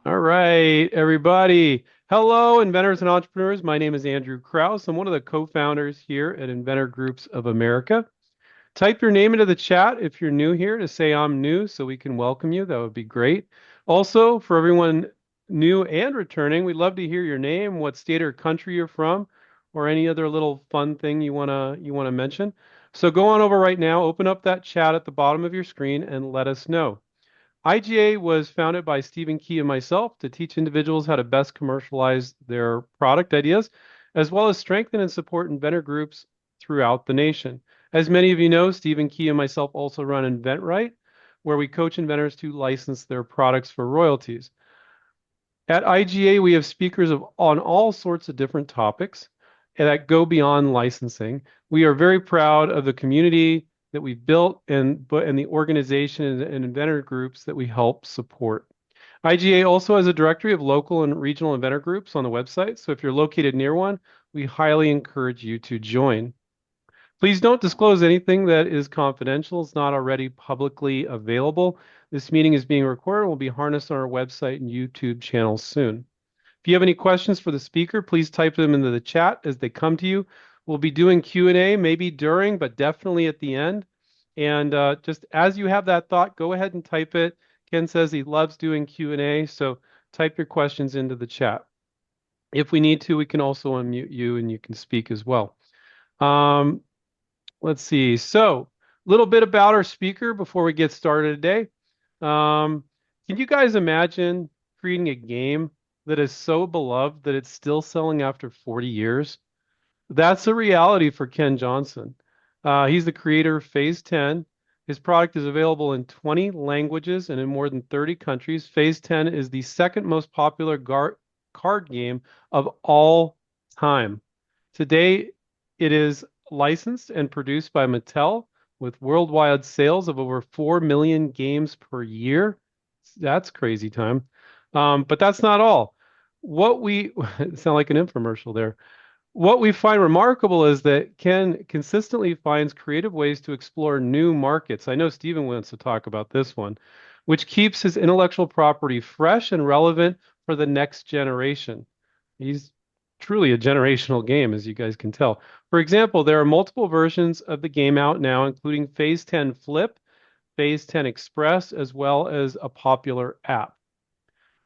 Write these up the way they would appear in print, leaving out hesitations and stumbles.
All right, everybody. Hello, inventors and entrepreneurs. My name is Andrew Krause. I'm one of the co-founders here at Inventor Groups of America. Type your name into the chat if you're new here to say I'm new so we can welcome you. That would be great. Also, for everyone new and returning, we'd love to hear your name, what state or country you're from, or any other little fun thing you wanna mention. So go on over right now, open up that chat at the bottom of your screen and let us know. IGA was founded by Stephen Key and myself to teach individuals how to best commercialize their product ideas, as well as strengthen and support inventor groups throughout the nation. As many of you know, Stephen Key and myself also run inventRight, where we coach inventors to license their products for royalties. At IGA, we have speakers on all sorts of different topics that go beyond licensing. We are very proud of the community that we've built and the organization and inventor groups that we help support. IGA also has a directory of local and regional inventor groups on the website. So if you're located near one, we highly encourage you to join. Please don't disclose anything that is confidential. It's not already publicly available. This meeting is being recorded and will be harnessed on our website and YouTube channel soon. If you have any questions for the speaker, please type them into the chat as they come to you. We'll be doing Q&A maybe during, but definitely at the end. And just as you have that thought, go ahead and type it. Ken says he loves doing Q&A, so type your questions into the chat. If we need to, we can also unmute you and you can speak as well. Um, let's see. So, a little bit about our speaker before we get started today. Um, can you guys imagine creating a game that is so beloved that it's still selling after 40 years? That's a reality for Ken Johnson. He's the creator of Phase 10. His product is available in 20 languages and in more than 30 countries. Phase 10 is the second most popular card game of all time. Today, it is licensed and produced by Mattel with worldwide sales of over 4 million games per year. That's crazy time. But that's not all. What we sound like an infomercial there. What we find remarkable is that Ken consistently finds creative ways to explore new markets. I know Stephen wants to talk about this one, which keeps his intellectual property fresh and relevant for the next generation. He's truly a generational game, as you guys can tell. For example, there are multiple versions of the game out now, including Phase 10 Flip, Phase 10 Express, as well as a popular app.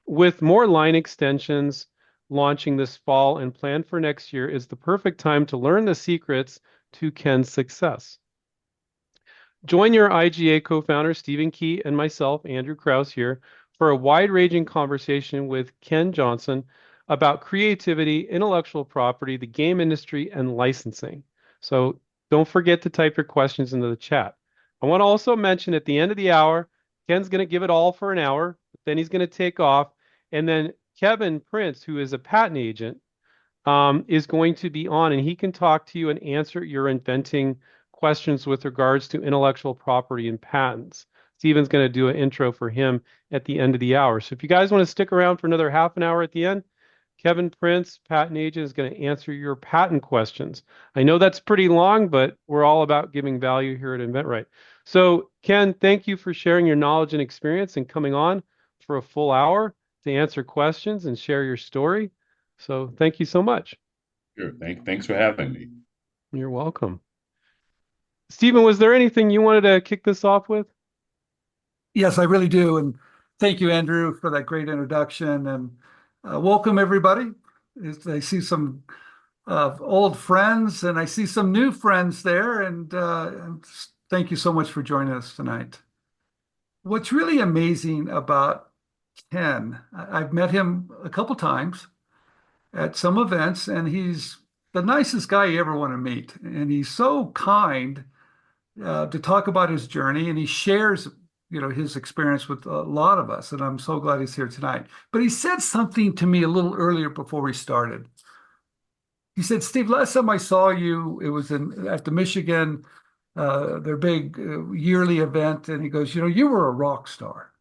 With more line extensions launching this fall and planned for next year, is the perfect time to learn the secrets to Ken's success. Join your IGA co-founder, Stephen Key, and myself, Andrew Krause, here for a wide-ranging conversation with Ken Johnson about creativity, intellectual property, the game industry, and licensing. So don't forget to type your questions into the chat. I want to also mention at the end of the hour, Ken's going to give it all for an hour, then he's going to take off, and then Kevin Prince, who is a patent agent, is going to be on, and he can talk to you and answer your inventing questions with regards to intellectual property and patents. Stephen's going to do an intro for him at the end of the hour. So if you guys want to stick around for another half an hour at the end, Kevin Prince, patent agent, is going to answer your patent questions. I know that's pretty long, but we're all about giving value here at InventRight. So, Ken, thank you for sharing your knowledge and experience and coming on for a full hour to answer questions and share your story. So, thank you so much. Sure. Thanks for having me. You're welcome. Stephen, was there anything you wanted to kick this off with? Yes, I really do. And thank you, Andrew, for that great introduction. And welcome, everybody. I see some old friends and I see some new friends there. And thank you so much for joining us tonight. What's really amazing about Ken, I've met him a couple times at some events, and he's the nicest guy you ever want to meet. And he's so kind to talk about his journey, and he shares, his experience with a lot of us. And I'm so glad he's here tonight. But he said something to me a little earlier before we started. He said, "Steve, last time I saw you, it was at the Michigan, their big yearly event." And he goes, "You were a rock star."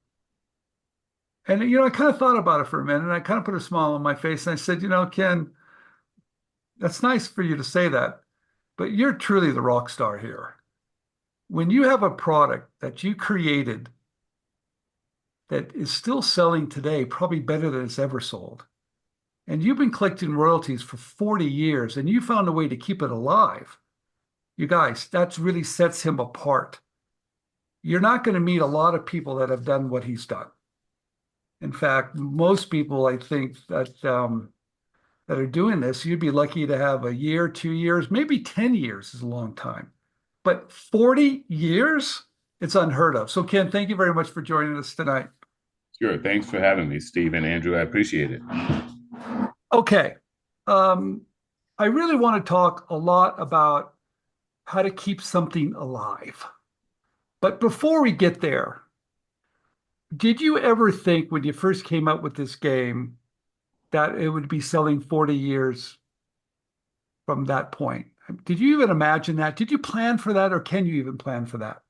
And I kind of thought about it for a minute, and I kind of put a smile on my face, and I said, "Ken, that's nice for you to say that, but you're truly the rock star here. When you have a product that you created that is still selling today, probably better than it's ever sold. And you've been collecting royalties for 40 years and you found a way to keep it alive. You guys, that really sets him apart. You're not going to meet a lot of people that have done what he's done. In fact, most people, I think, that are doing this, you'd be lucky to have a year, 2 years, maybe 10 years is a long time. But 40 years, it's unheard of. So, Ken, thank you very much for joining us tonight. Sure. Thanks for having me, Steve and Andrew. I appreciate it. Okay. Um, I really want to talk a lot about how to keep something alive. But before we get there, did you ever think when you first came up with this game that it would be selling 40 years from that point? Did you even imagine that? Did you plan for that, or can you even plan for that?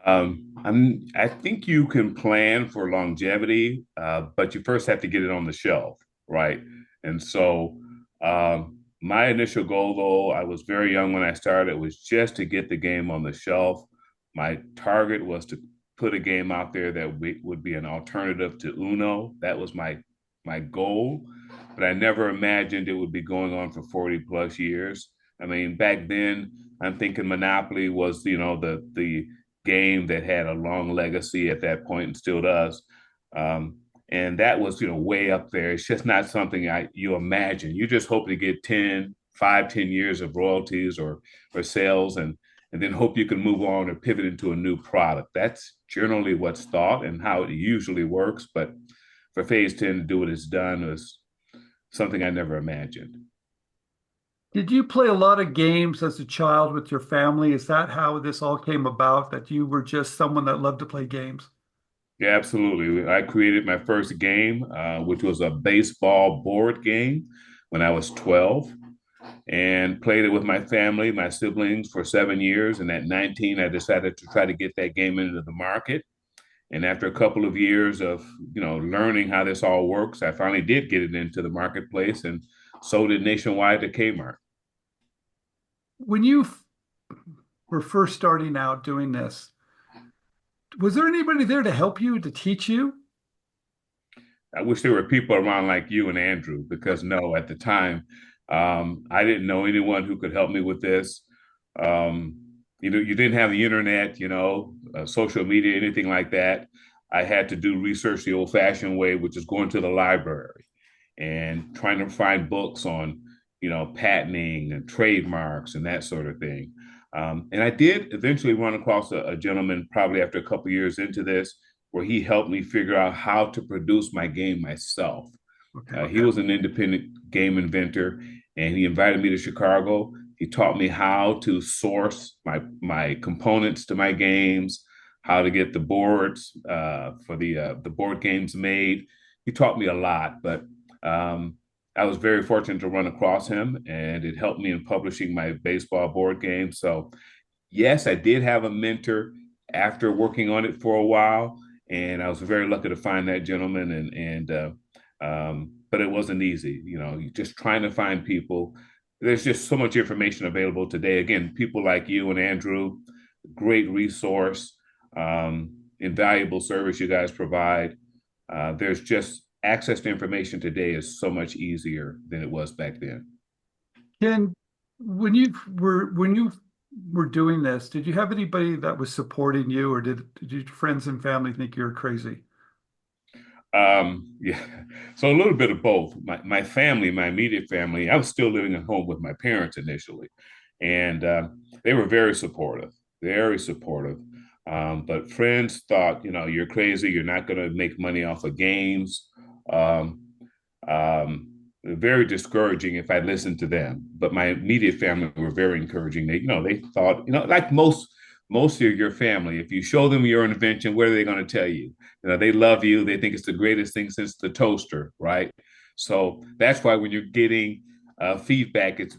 I think you can plan for longevity, but you first have to get it on the shelf, right? And so, my initial goal, though, I was very young when I started, was just to get the game on the shelf. My target was to put a game out there that would be an alternative to Uno. That was my goal, but I never imagined it would be going on for 40 plus years. I mean, back then, I'm thinking Monopoly was, the game that had a long legacy at that point and still does. And that was, way up there. It's just not something you imagine. You just hope to get 5, 10 years of royalties or sales and then hope you can move on or pivot into a new product. That's generally what's thought and how it usually works. But for phase 10 to do what it's done was something I never imagined. Did you play a lot of games as a child with your family? Is that how this all came about, that you were just someone that loved to play games? Yeah, absolutely. I created my first game, which was a baseball board game when I was 12 and played it with my family, my siblings for 7 years. And at 19, I decided to try to get that game into the market. And after a couple of years of, learning how this all works, I finally did get it into the marketplace and sold it nationwide to Kmart. When you were first starting out doing this, was there anybody there to help you, to teach you? I wish there were people around like you and Andrew, because no, at the time, I didn't know anyone who could help me with this. Um, you didn't have the internet, social media, anything like that. I had to do research the old-fashioned way, which is going to the library and trying to find books on, patenting and trademarks and that sort of thing. And I did eventually run across a gentleman, probably after a couple of years into this, where he helped me figure out how to produce my game myself. Okay. He was an independent game inventor, and he invited me to Chicago. He taught me how to source my components to my games, how to get the boards for the board games made. He taught me a lot, but I was very fortunate to run across him, and it helped me in publishing my baseball board game. So yes, I did have a mentor after working on it for a while, and I was very lucky to find that gentleman. But it wasn't easy. Just trying to find people. There's just so much information available today. Again, people like you and Andrew, great resource, invaluable service you guys provide. There's just access to information today is so much easier than it was back then. Ken, when you were doing this, did you have anybody that was supporting you, or did your friends and family think you were crazy? Yeah, so a little bit of both. My family, my immediate family, I was still living at home with my parents initially, and they were very supportive, very supportive. But friends thought, you're crazy. You're not going to make money off of games. Um, Very discouraging if I listened to them. But my immediate family were very encouraging. They thought, like most of your family, if you show them your invention, what are they going to tell you? They love you. They think it's the greatest thing since the toaster, right? So that's why when you're getting feedback, it's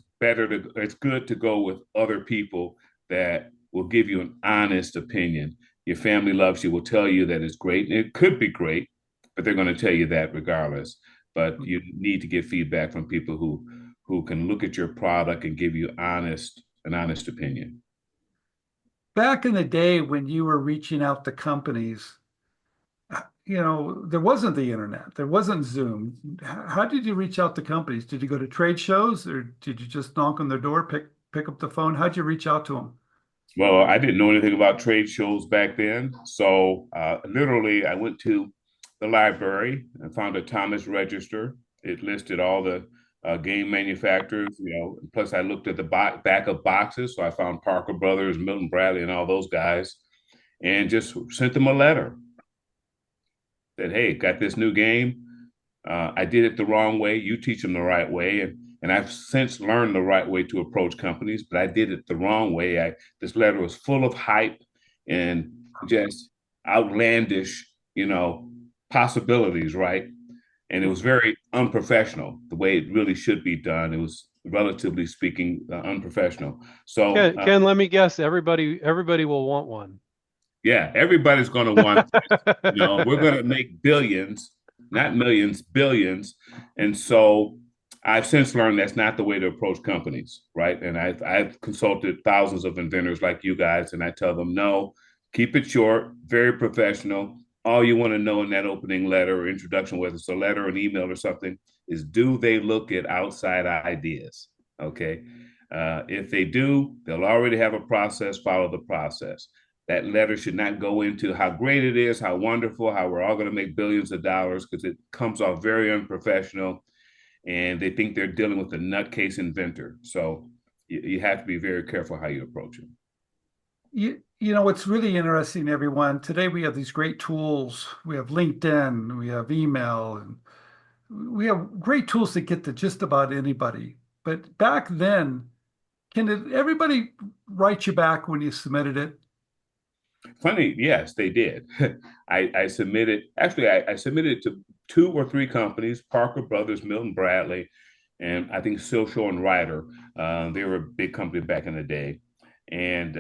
good to go with other people that will give you an honest opinion. Your family loves you, will tell you that it's great, and it could be great, but they're going to tell you that regardless. But you need to get feedback from people who can look at your product and give you an honest opinion. Back in the day when you were reaching out to companies, there wasn't the internet, there wasn't Zoom. How did you reach out to companies? Did you go to trade shows or did you just knock on their door, pick up the phone? How'd you reach out to them? Well, I didn't know anything about trade shows back then. So literally, I went to the library and found a Thomas Register. It listed all the game manufacturers, plus I looked at the back of boxes. So I found Parker Brothers, Milton Bradley, and all those guys, and just sent them a letter that, hey, got this new game. I did it the wrong way. You teach them the right way. And I've since learned the right way to approach companies, but I did it the wrong way. This letter was full of hype and just outlandish, possibilities, right? And it was very unprofessional, the way it really should be done. It was, relatively speaking, unprofessional. So, Ken, let me guess. Everybody will want one. yeah, everybody's going to want, we're going to make billions, not millions, billions. And so I've since learned that's not the way to approach companies, right? And I've consulted thousands of inventors like you guys, and I tell them, no, keep it short, very professional. All you want to know in that opening letter or introduction, whether it's a letter, an email, or something, is do they look at outside ideas? Okay. If they do, they'll already have a process, follow the process. That letter should not go into how great it is, how wonderful, how we're all going to make billions of dollars, because it comes off very unprofessional and they think they're dealing with a nutcase inventor. So you have to be very careful how you approach it. It's really interesting, everyone. Today we have these great tools. We have LinkedIn, we have email, and we have great tools that get to just about anybody. But back then, everybody write you back when you submitted it? Funny, yes, they did. I submitted, actually, I submitted to 2 or 3 companies, Parker Brothers, Milton Bradley, and I think Social and Ryder. They were a big company back in the day. And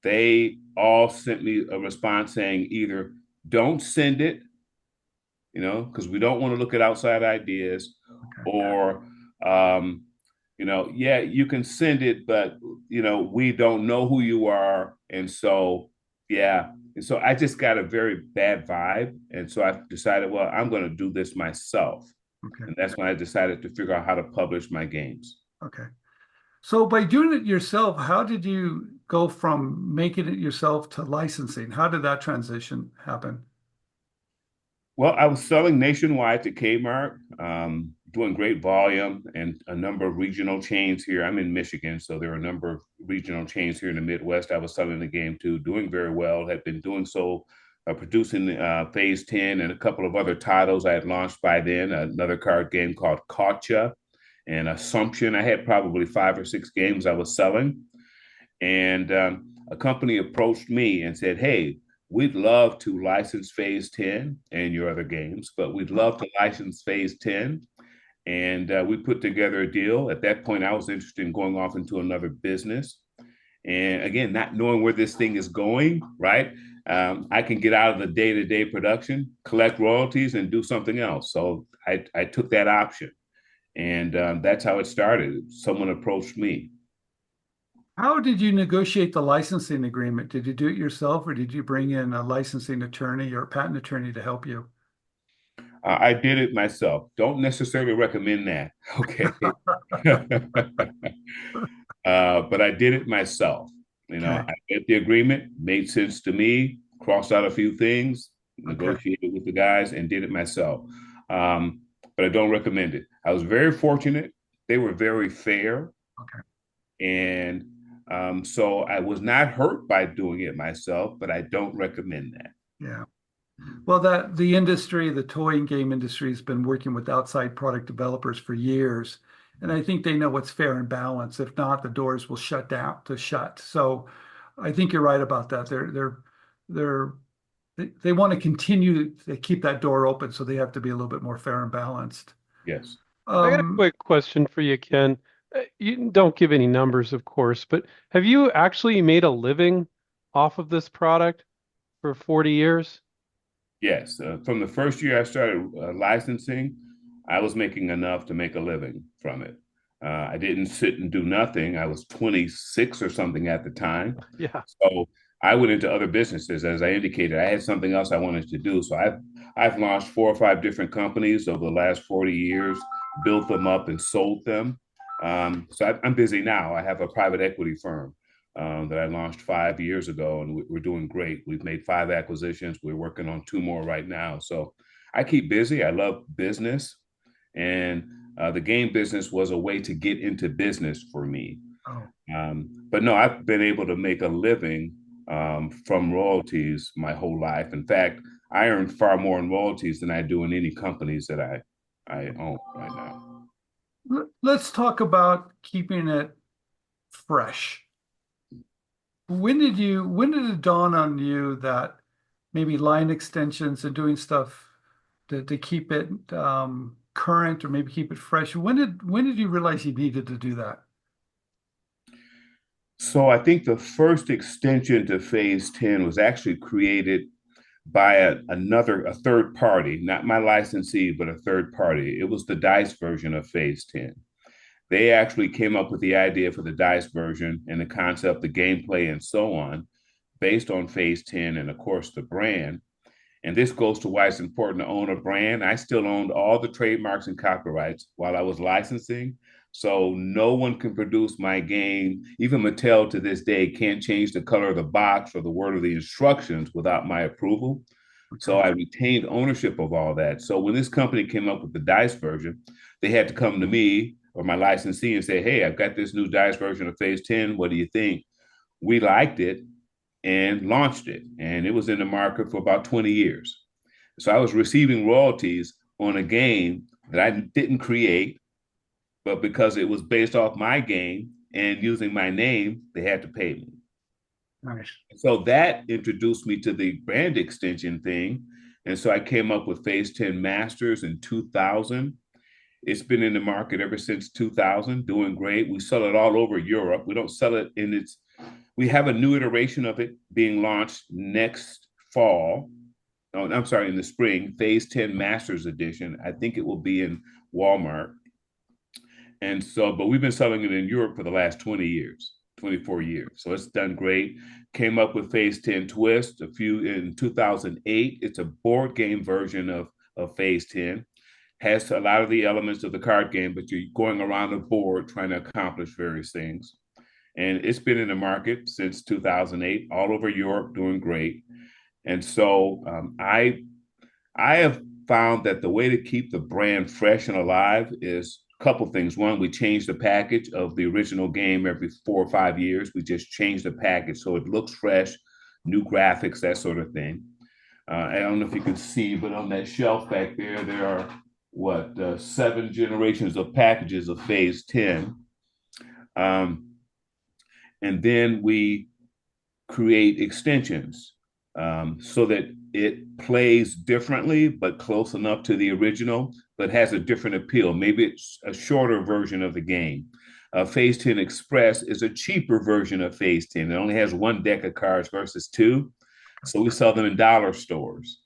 they all sent me a response saying either don't send it, because we don't want to look at outside ideas, Okay. or yeah, you can send it, but we don't know who you are, and so yeah, and so I just got a very bad vibe, and so I decided, well, I'm going to do this myself, Okay. and that's when I decided to figure out how to publish my games. Okay. So by doing it yourself, how did you go from making it yourself to licensing? How did that transition happen? Well, I was selling nationwide to Kmart, doing great volume and a number of regional chains here. I'm in Michigan, so there are a number of regional chains here in the Midwest. I was selling the game to, doing very well, had been doing so, producing Phase 10 and a couple of other titles I had launched by then, another card game called Gotcha and Assumption. I had probably 5 or 6 games I was selling. And a company approached me and said, hey, we'd love to license Phase 10 and your other games, but we'd love to license Phase 10. And we put together a deal. At that point, I was interested in going off into another business. And again, not knowing where this thing is going, right? I can get out of the day-to-day production, collect royalties, and do something else. So I took that option. And that's how it started. Someone approached me. How did you negotiate the licensing agreement? Did you do it yourself or did you bring in a licensing attorney or a patent attorney to help you? I did it myself. Don't necessarily recommend that. Okay. But I did it myself. Okay. I read the agreement, made sense to me, crossed out a few things, Okay. negotiated with the guys, and did it myself. But I don't recommend it. I was very fortunate. They were very fair. Okay. And so I was not hurt by doing it myself, but I don't recommend that. Yeah. Well, the industry, the toy and game industry, has been working with outside product developers for years, and I think they know what's fair and balanced. If not, the doors will shut. So, I think you're right about that. They're they want to continue to keep that door open, so they have to be a little bit more fair and balanced. Yes. I got a quick question for you, Ken. You don't give any numbers, of course, but have you actually made a living off of this product for 40 years? Yes. From the first year I started licensing, I was making enough to make a living from it. I didn't sit and do nothing. I was 26 or something at the time. Yeah. So I went into other businesses. As I indicated, I had something else I wanted to do. So I've launched 4 or 5 different companies over the last 40 years, built them up and sold them. I'm busy now. I have a private equity firm that I launched 5 years ago, and we're doing great. We've made 5 acquisitions. We're working on 2 more right now. So I keep busy. I love business, and the game business was a way to get into business for me. Oh, But no, I've been able to make a living from royalties my whole life. In fact, I earn far more in royalties than I do in any companies that I own right now. let's talk about keeping it fresh. When did it dawn on you that maybe line extensions and doing stuff to keep it current or maybe keep it fresh? When did you realize you needed to do that? So I think the first extension to phase 10 was actually created by a third party, not my licensee, but a third party. It was the DICE version of phase 10. They actually came up with the idea for the DICE version and the concept, the gameplay, and so on, based on phase 10 and, of course, the brand. And this goes to why it's important to own a brand. I still owned all the trademarks and copyrights while I was licensing. So no one can produce my game. Even Mattel to this day can't change the color of the box or the word of the instructions without my approval. So I retained ownership of all that. So when this company came up with the DICE version, they had to come to me or my licensee and say, hey, I've got this new DICE version of phase 10. What do you think? We liked it and launched it. And it was in the market for about 20 years. So I was receiving royalties on a game that I didn't create, but because it was based off my game and using my name, they had to pay me. Nice. So that introduced me to the brand extension thing. And so I came up with Phase 10 Masters in 2000. It's been in the market ever since 2000, doing great. We sell it all over Europe. We don't sell it in its, we have a new iteration of it being launched next fall. Oh, I'm sorry, in the spring, Phase 10 Masters Edition. I think it will be in Walmart. And so, but we've been selling it in Europe for the last 20 years, 24 years. So it's done great. Came up with Phase 10 Twist a few in 2008. It's a board game version of Phase 10. Has a lot of the elements of the card game, but you're going around the board trying to accomplish various things. And it's been in the market since 2008, all over Europe, doing great. And so I have found that the way to keep the brand fresh and alive is a couple things. One, we change the package of the original game every 4 or 5 years. We just change the package so it looks fresh, new graphics, that sort of thing. I don't know if you can see, but on that shelf back there, there are 7 generations of packages of Phase 10. And then we create extensions so that it plays differently, but close enough to the original, but has a different appeal. Maybe it's a shorter version of the game. Phase 10 Express is a cheaper version of Phase 10. It only has 1 deck of cards versus 2. So we sell them in dollar stores.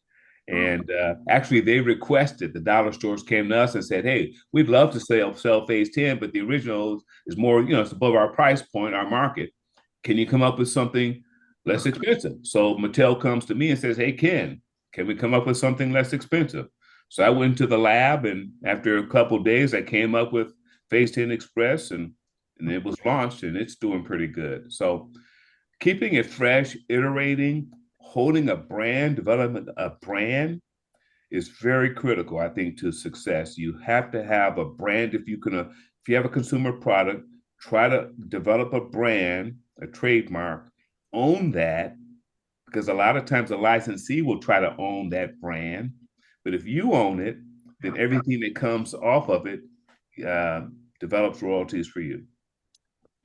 And actually, they requested, the dollar stores came to us and said, hey, we'd love to sell Phase 10, but the original is more, it's above our price point, our market. Can you come up with something less expensive? So Mattel comes to me and says, hey, Ken, can we come up with something less expensive? So I went to the lab, and after a couple of days, I came up with Phase 10 Express, and it was launched, and it's doing pretty good. So keeping it fresh, iterating, holding a brand, developing a brand is very critical, I think, to success. You have to have a brand. If you have a consumer product, try to develop a brand, a trademark, own that, because a lot of times a licensee will try to own that brand. But if you own it, then everything that comes off of it develops royalties for you.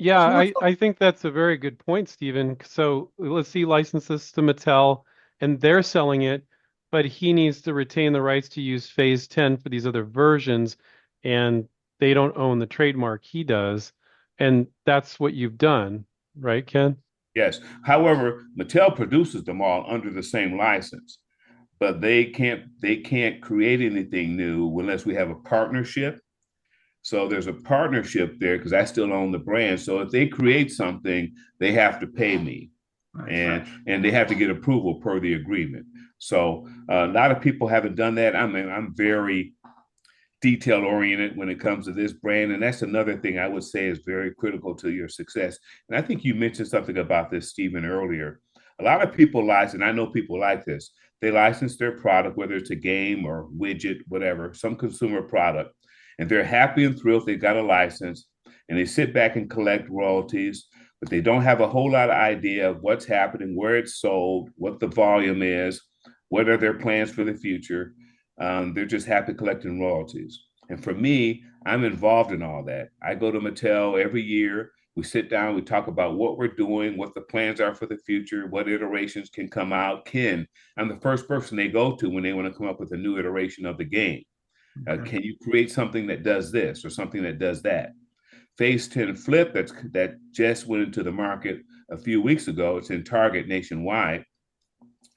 Yeah, I think that's a very good point, Stephen. So let's see, licenses to Mattel, and they're selling it, but he needs to retain the rights to use Phase 10 for these other versions, and they don't own the trademark. He does, and that's what you've done, right, Ken? Yes. However, Mattel produces them all under the same license, but they can't create anything new unless we have a partnership. So there's a partnership there because I still own the brand. So if they create something, they have to pay me. Nice. and they have to get approval per the agreement. So a lot of people haven't done that. I mean, I'm very detail oriented when it comes to this brand, and that's another thing I would say is very critical to your success. And I think you mentioned something about this, Stephen, earlier. A lot of people license, and I know people like this. They license their product, whether it's a game or widget, whatever, some consumer product, and they're happy and thrilled they got a license, and they sit back and collect royalties, but they don't have a whole lot of idea of what's happening, where it's sold, what the volume is, what are their plans for the future. They're just happy collecting royalties. And for me, I'm involved in all that. I go to Mattel every year. We sit down, we talk about what we're doing, what the plans are for the future, what iterations can come out. I'm the first person they go to when they want to come up with a new iteration of the game. Okay. Can you create something that does this or something that does that? Phase 10 Flip that just went into the market a few weeks ago. It's in Target nationwide.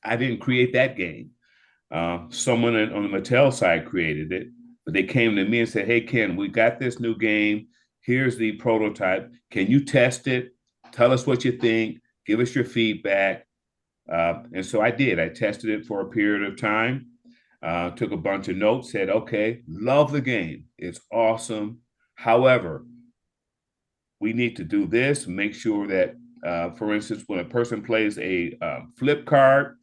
I didn't create that game. Someone on the Mattel side created it, but they came to me and said, "Hey, Ken, we got this new game. Here's the prototype. Can you test it? Tell us what you think. Give us your feedback." And so I did. I tested it for a period of time, took a bunch of notes, said, "Okay, love the game. It's awesome. However, we need to do this, make sure that, for instance, when a person plays a flip card,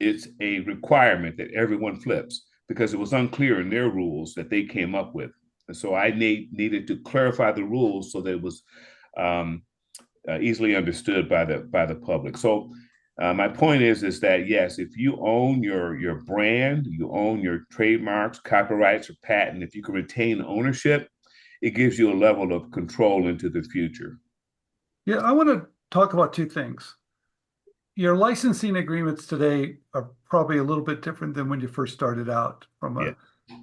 it's a requirement that everyone flips because it was unclear in their rules that they came up with. And so I needed to clarify the rules so that it was easily understood by the public. So my point is that yes, if you own your brand, you own your trademarks, copyrights, or patent, if you can retain ownership, it gives you a level of control into the future. Yeah, I want to talk about two things. Your licensing agreements today are probably a little bit different than when you first started out from a. Yes,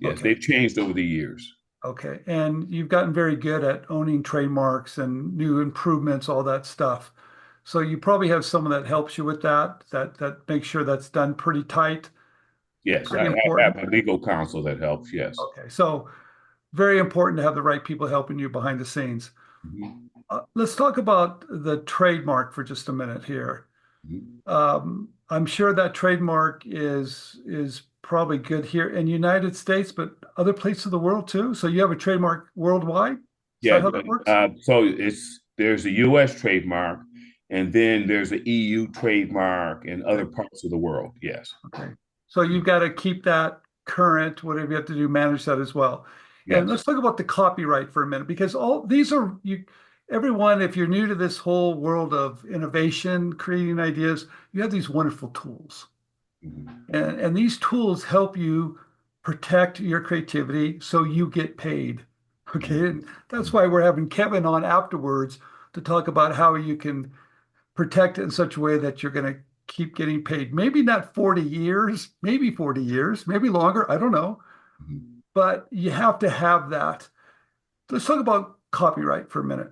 yes, Okay. they've changed over the years. Okay. And you've gotten very good at owning trademarks and new improvements, all that stuff. So you probably have someone that helps you with that makes sure that's done pretty tight, Yes, pretty I have important. a legal counsel that helps. Yes. Okay. So very important to have the right people helping you behind the scenes. Mhm. Let's talk about the trademark for just a minute here. Mhm. I'm sure that trademark is probably good here in the United States, but other places of the world too. So you have a trademark worldwide? Is that Yeah. how that works? So there's a U.S. trademark, and then there's an EU trademark in other Okay. parts of the world. Yes. Okay. So you've got to keep that current, whatever you have to do, manage that as well. And Yes. let's talk about the copyright for a minute, because all these are everyone, if you're new to this whole world of innovation, creating ideas, you have these wonderful tools. Mhm. And these tools help you protect your creativity so you get paid. Okay. And that's Mhm. why we're having Kevin on afterwards to talk about how you can protect it in such a way that you're going to keep getting paid. Maybe not 40 years, maybe 40 years, maybe longer. I don't know. Mhm. But you have to have that. Let's talk about copyright for a minute.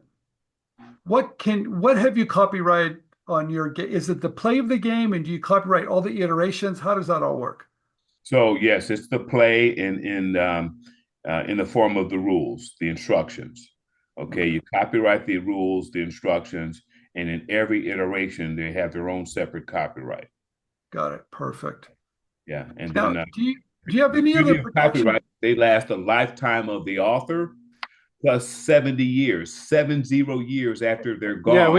What have you copyright on your game? Is it the play of the game and do you copyright all the iterations? How does that all work? So yes, it's the play in the form of the rules, the instructions. Okay, Okay, you copyright the rules, the instructions, and in every iteration they have their own separate copyright. got it. Perfect. Yeah, and then Now, do you have the any other beauty of protection? copyright, they last a lifetime of the author plus 70 years, 70 years after they're Yeah, gone.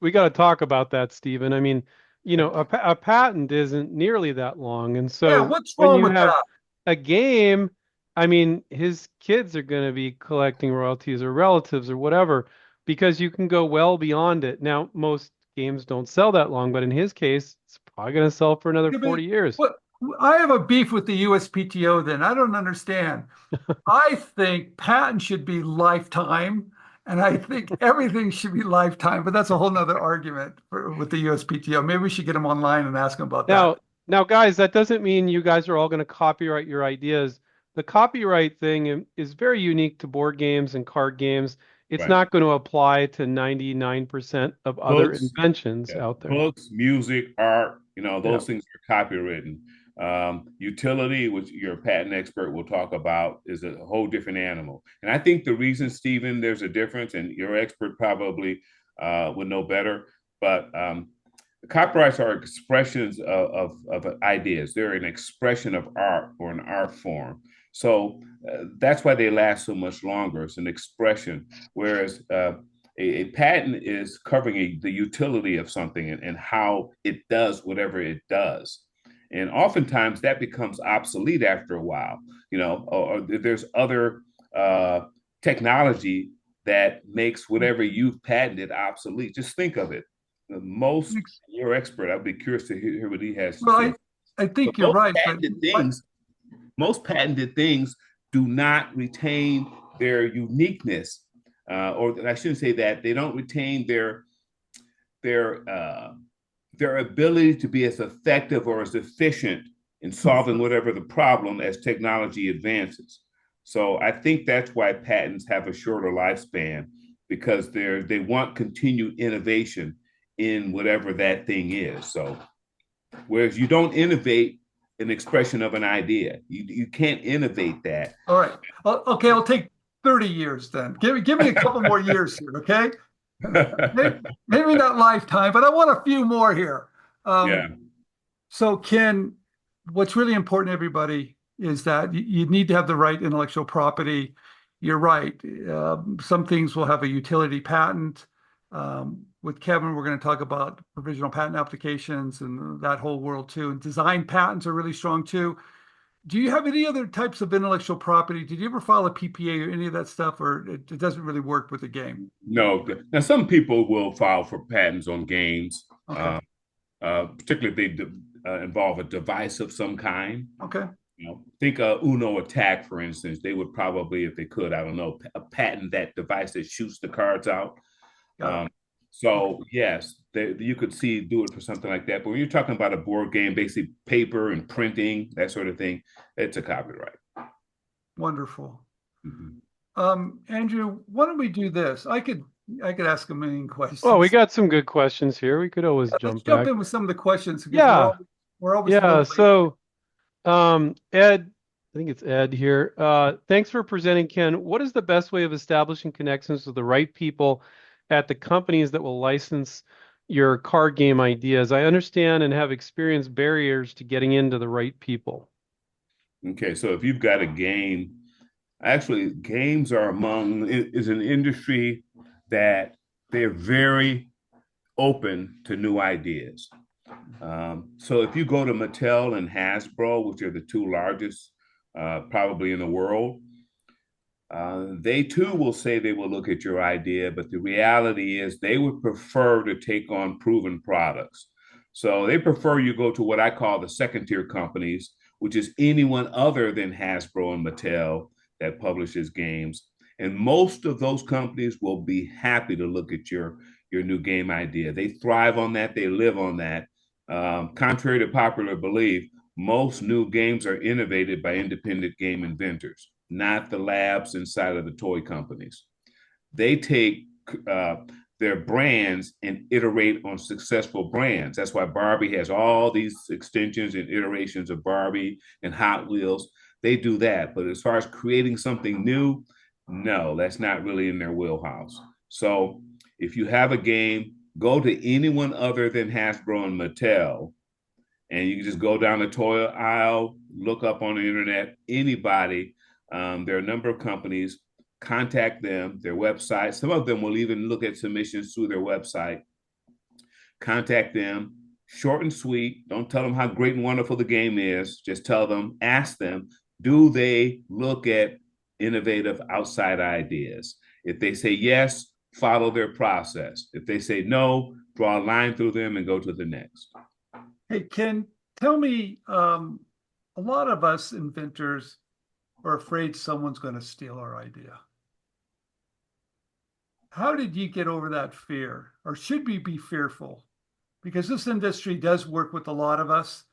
we gotta talk about that, Stephen. I mean, a patent isn't nearly that long, and Yeah, so what's when wrong you with have that? a game, I mean, his kids are going to be collecting royalties or relatives or whatever because you can go well beyond it. Now, most games don't sell that long, but in his case, it's probably going to sell for another Yeah, but 40 years. what I have a beef with the USPTO then. I don't understand. I think patents should be lifetime, and I think everything should be lifetime, but that's a whole nother argument with the USPTO. Maybe we should get them online and ask them about that. Now, guys, that doesn't mean you guys are all going to copyright your ideas. The copyright thing is very unique to board games and card games. It's Right. not going to apply to 99% of other Books, inventions yeah, out there. books, music, art, Yeah. those things are copywritten. Utility, which your patent expert will talk about, is a whole different animal. And I think the reason, Stephen, there's a difference, and your expert probably would know better, but copyrights are expressions of ideas. They're an expression of art or an art form. So that's why they last so much longer. It's an expression, whereas a patent is covering the utility of something and how it does whatever it does. And oftentimes that becomes obsolete after a while, or there's other technology that makes whatever you've patented obsolete. Just think of it. Most, you're expert. I'd be curious to hear what he has to Well, say. I But think you're right, but most patented things do not retain their uniqueness, or I shouldn't say that they don't retain their uh, their ability to be as effective or as efficient in solving whatever the problem as technology advances. So I think that's why patents have a shorter lifespan, because they want continued innovation in whatever that thing is. So whereas you don't innovate an expression of an idea, you can't innovate that. all right. Okay, I'll take 30 years then. Give me a couple more years here, okay? Maybe not lifetime, but I want a few more here. Yeah. So what's really important, everybody, is that you need to have the right intellectual property. You're right. Some things will have a utility patent. With Kevin, we're going to talk about provisional patent applications and that whole world too. And design patents are really strong too. Do you have any other types of intellectual property? Did you ever file a PPA or any of that stuff, or it doesn't really work with the game? No. Now, some people will file for patents on games, Okay. particularly if they involve a device of some kind. Okay. Think Uno Attack, for instance. They would probably, if they could, I don't know, patent that device that shoots the cards out. So yes, you could do it for something like that. But when you're talking about a board game, basically paper and printing, that sort of thing, it's a copyright. Wonderful. Mm-hmm. Andrew, why don't we do this? I could ask a million questions. Well, we got some good questions here. We could always Let's jump in with some of the questions. Yeah. We're always yeah. So, Ed, I think it's Ed here. Thanks for presenting, Ken. What is the best way of establishing connections with the right people at the companies that will license your card game ideas? I understand and have experienced barriers to getting into the right people. Okay, so if you've got a game, actually, games is an industry that they're very open to new ideas. So if you go to Mattel and Hasbro, which are the two largest probably in the world, they too will say they will look at your idea, but the reality is they would prefer to take on proven products. So they prefer you go to what I call the second tier companies, which is anyone other than Hasbro and Mattel that publishes games. And most of those companies will be happy to look at your new game idea. They thrive on that. They live on that. Contrary to popular belief, most new games are innovated by independent game inventors, not the labs inside of the toy companies. They take their brands and iterate on successful brands. That's why Barbie has all these extensions and iterations of Barbie and Hot Wheels. They do that. But as far as creating something new, no, that's not really in their wheelhouse. So if you have a game, go to anyone other than Hasbro and Mattel, and you can just go down the toy aisle, look up on the internet, anybody. There are a number of companies. Contact them, their website. Some of them will even look at submissions through their website. Contact them, short and sweet. Don't tell them how great and wonderful the game is. Just tell them, ask them, do they look at innovative outside ideas? If they say yes, follow their process. If they say no, draw a line through them and go to the next. Hey, Ken, tell me, a lot of us inventors are afraid someone's going to steal our idea. How did you get over that fear? Or should we be fearful? Because this industry does work with a lot of us.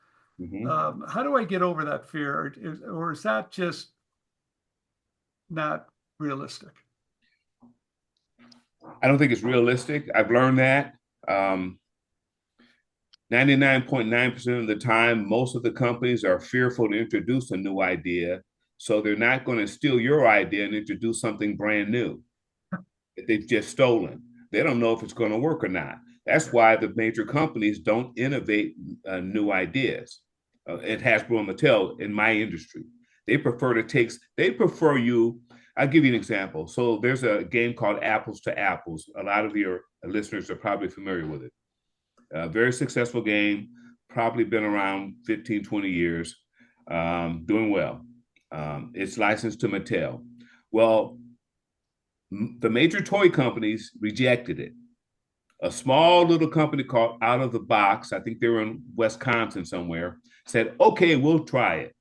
Mm-hmm. How do I get over that fear? Or is that just not realistic? I don't think it's realistic. I've learned that. 99.9% of the time, most of the companies are fearful to introduce a new idea. So they're not going to steal your idea and introduce something brand new that they've just stolen. They don't know if it's going to work or not. That's why the major companies don't innovate new ideas. And Hasbro and Mattel in my industry, they prefer you. I'll give you an example. So there's a game called Apples to Apples. A lot of your listeners are probably familiar with it. A very successful game, probably been around 15, 20 years, doing well. It's licensed to Mattel. Well, the major toy companies rejected it. A small little company called Out of the Box, I think they were in Wisconsin somewhere, said, okay, we'll try it.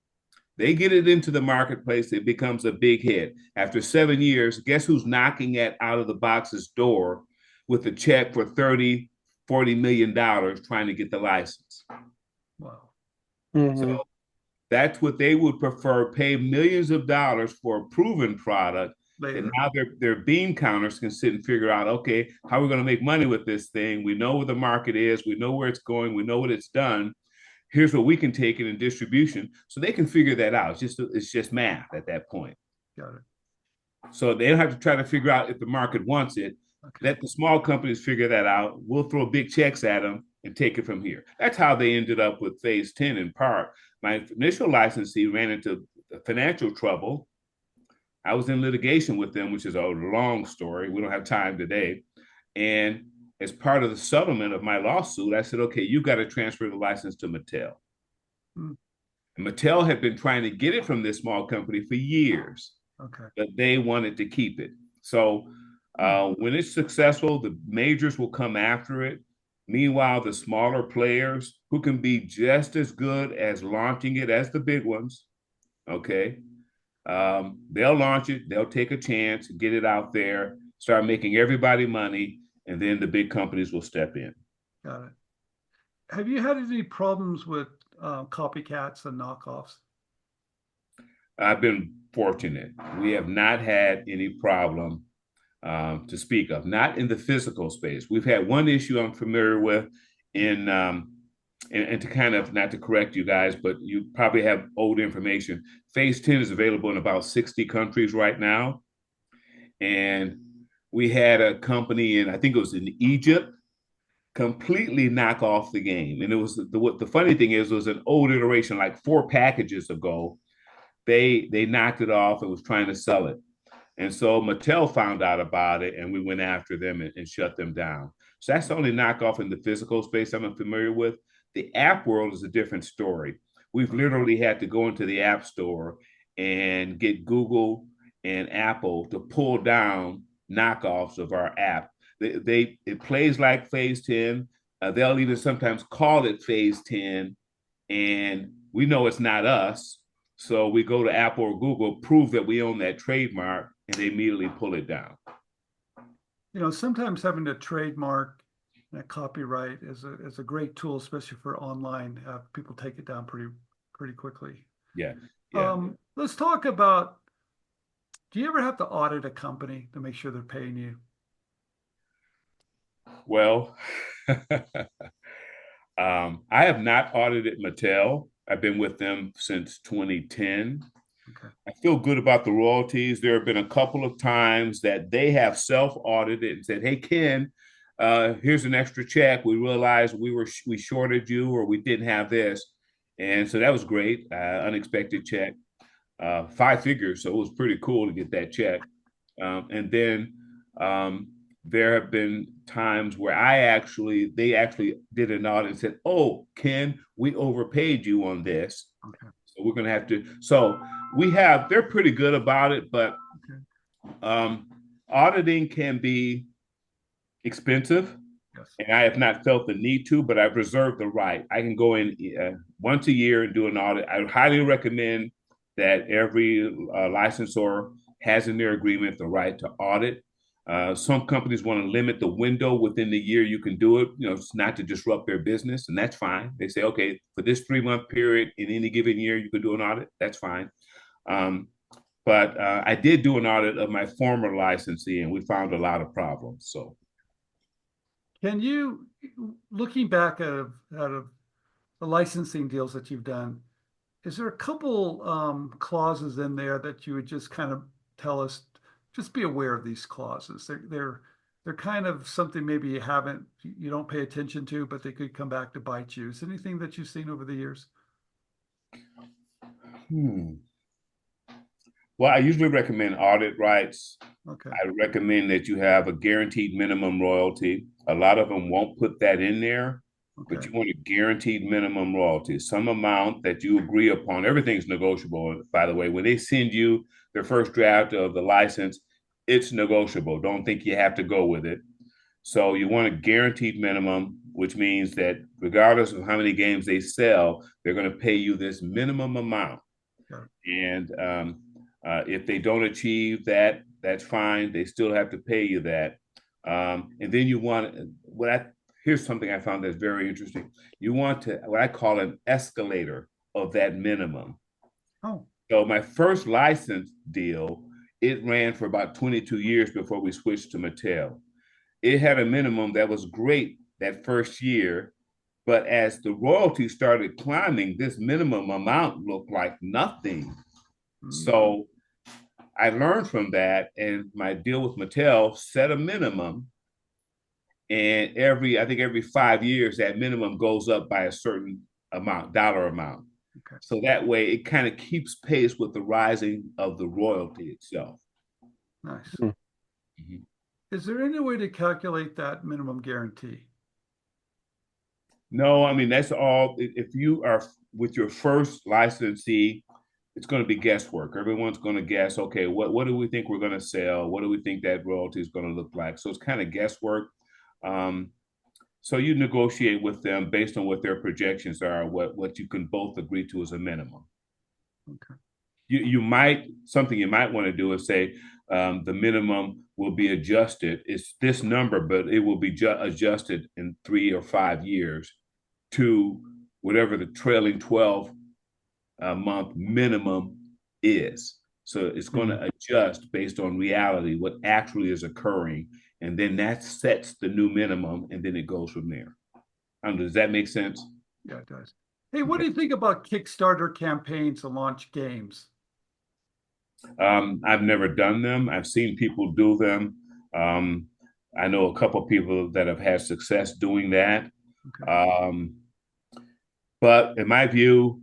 They get it into the marketplace. It becomes a big hit. After 7 years, guess who's knocking at Out of the Box's door with a check for 30, $40 million trying to get the license? Wow. Mm-hmm. So that's what they would prefer, pay millions of dollars for a proven product. Later. And now their bean counters can sit and figure out, okay, how are we going to make money with this thing? We know where the market is. We know where it's going. We know what it's done. Here's what we can take it in distribution. So they can figure that out. It's just math at that point. Got it. So they don't have to try to figure out if the market wants it. Okay. Let the small companies figure that out. We'll throw big checks at them and take it from here. That's how they ended up with phase 10 in part. My initial licensee ran into financial trouble. I was in litigation with them, which is a long story. We don't have time today. And as part of the settlement of my lawsuit, I said, okay, you got to transfer the license to Mattel. And Mattel had been trying to get it from this small company for years, but they wanted to keep it. So when it's successful, the majors will come after it. Meanwhile, the smaller players who can be just as good as launching it as the big ones, okay, they'll launch it, they'll take a chance, get it out there, start making everybody money, and then the big companies will step in. Got it. Have you had any problems with copycats and knockoffs? I've been fortunate. We have not had any problem to speak of, not in the physical space. We've had one issue I'm familiar with in, and to kind of, not to correct you guys, but you probably have old information. Phase 10 is available in about 60 countries right now. And we had a company in, I think it was in Egypt, completely knock off the game. And it was the funny thing is, it was an old iteration, like 4 packages ago. They knocked it off and was trying to sell it. And so Mattel found out about it, and we went after them and shut them down. So that's the only knockoff in the physical space I'm familiar with. The app world is a different story. We've literally had to go into the App Store and get Google and Apple to pull down knockoffs of our app. It plays like phase 10. They'll even sometimes call it phase 10, and we know it's not us. So we go to Apple or Google, prove that we own that trademark, and they immediately pull it down. You know, sometimes having a trademark and a copyright is a great tool, especially for online. People take it down pretty quickly. Yeah. Let's talk about, do you ever have to audit a company to make sure they're paying you? Well, I have not audited Mattel. I've been with them since 2010. Okay. I feel good about the royalties. There have been a couple of times that they have self-audited and said, hey, Ken, here's an extra check. We realized we shorted you, or we didn't have this. And so that was great. Unexpected check, 5 figures. So it was pretty cool to get that check. And then there have been times where they actually did an audit and said, oh, Ken, we overpaid you on this. Okay. So we're going to have to. So they're pretty good about it, but auditing can be expensive. Yes. And I have not felt the need to, but I've reserved the right. I can go in once a year and do an audit. I highly recommend that every licensor has in their agreement the right to audit. Some companies want to limit the window within the year you can do it, it's not to disrupt their business, and that's fine. They say, okay, for this 3-month period in any given year, you can do an audit. That's fine. But I did do an audit of my former licensee, and we found a lot of problems. So, can you, looking back at the licensing deals that you've done, is there a couple clauses in there that you would just kind of tell us? Just be aware of these clauses. They're they're kind of something maybe you don't pay attention to, but they could come back to bite you. Is anything that you've seen over the years? Hmm. Well, I usually recommend audit rights. Okay. I recommend that you have a guaranteed minimum royalty. A lot of them won't put that in there, but Okay. you want a guaranteed minimum royalty, some amount that you agree upon. Everything's negotiable, by the way. When they send you their first draft of the license, it's negotiable. Don't think you have to go with it. So you want a guaranteed minimum, which means that regardless of how many games they sell, they're going to pay you this minimum amount. Got it. And if they don't achieve that, that's fine. They still have to pay you that. And then you want here's something I found that's very interesting. You want to what I call an escalator of that minimum. Oh, So my first license deal, it ran for about 22 years before we switched to Mattel. It had a minimum that was great that first year, but as the royalties started climbing, this minimum amount looked like nothing. So I learned from that, and my deal with Mattel set a minimum, and I think every 5 years, that minimum goes up by a certain dollar amount. okay. So that way, it kind of keeps pace with the rising of the royalty itself. Nice. Hmm. Mhm. Is there any way to calculate that minimum guarantee? No, I mean that's all. If you are with your first licensee, it's going to be guesswork. Everyone's going to guess, okay, what do we think we're going to sell? What do we think that royalty is going to look like? So it's kind of guesswork. Um, so you negotiate with them based on what their projections are, what you can both agree to as a minimum. Okay. You might something you might want to do is say the minimum will be adjusted. It's this number, but it will be adjusted in 3 or 5 years to whatever the trailing 12 month minimum is. So it's going to adjust based on reality, what actually is occurring. And then that sets the new minimum, and then it goes from there. Does that make sense? Yeah, it does. Hey, what do you think about Kickstarter campaigns to launch games? I've never done them. I've seen people do them. Um, I know a couple of people that have had success doing that. Okay. But in my view,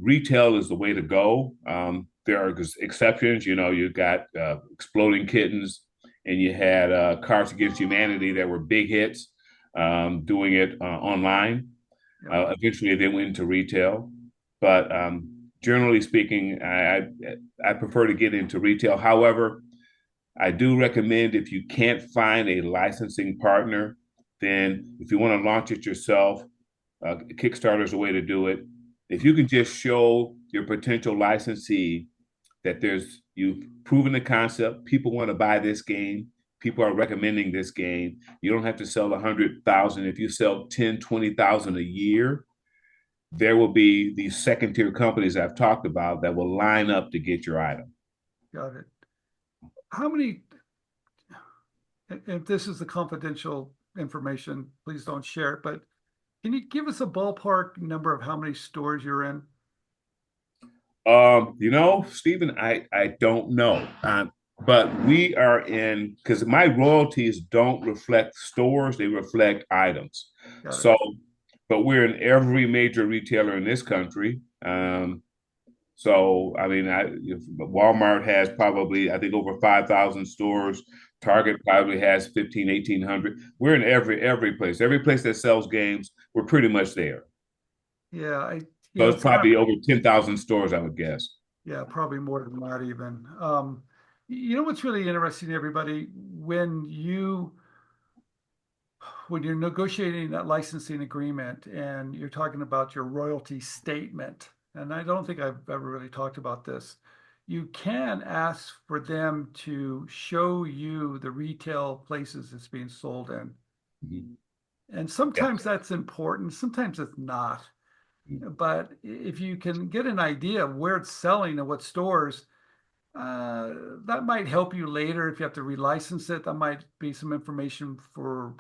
retail is the way to go. There are exceptions. You know, you got Exploding Kittens, and you had Cards Against Humanity that were big hits doing it online. Yeah. Eventually, they went into retail. But generally speaking, I prefer to get into retail. However, I do recommend if you can't find a licensing partner, then if you want to launch it yourself, Kickstarter is a way to do it. If you can just show your potential licensee that you've proven the concept, people want to buy this game, people are recommending this game. You don't have to sell 100,000. If you sell 10, 20,000 a year, there will be these second tier companies I've talked about that will line up to get your item. Got it. How many, if this is the confidential information, please don't share it, but can you give us a ballpark number of how many stores you're in? Stephen, I don't know. But we are in because my royalties don't reflect stores, they reflect items. Got it. So, but we're in every major retailer in this country. So I mean, Walmart has probably, I think, over 5,000 stores. Target probably has 15, 1,800. We're in every place. Every place that sells games, we're pretty much there. Yeah, So it's it's hard. probably over 10,000 stores, I would guess. Yeah, probably more than that even. You know what's really interesting, everybody, when you're negotiating that licensing agreement and you're talking about your royalty statement, and I don't think I've ever really talked about this, you can ask for them to show you the retail places it's being sold in. Mhm. And Yeah. sometimes that's important, sometimes it's not. But if you can get an idea of where it's selling and what stores, that might help you later if you have to relicense it. That might be some information for,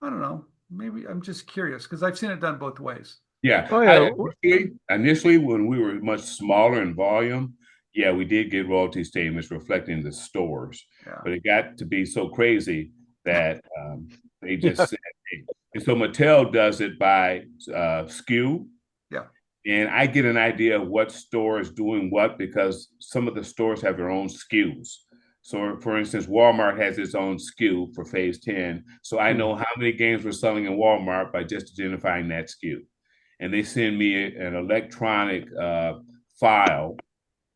I don't know, maybe I'm just curious because I've seen it done both ways. Yeah. Oh I yeah. initially when we were much smaller in volume, Yeah, we did get royalty statements reflecting the stores, Yeah. but it got to be so crazy that they Yeah. just said, hey. And so Mattel does it by SKU, Yeah. and I get an idea of what store is doing what because some of the stores have their own SKUs. So, for instance, Walmart has its own SKU for Phase 10. So I Hmm. know how many games we're selling in Walmart by just identifying that SKU. And they send me an electronic file,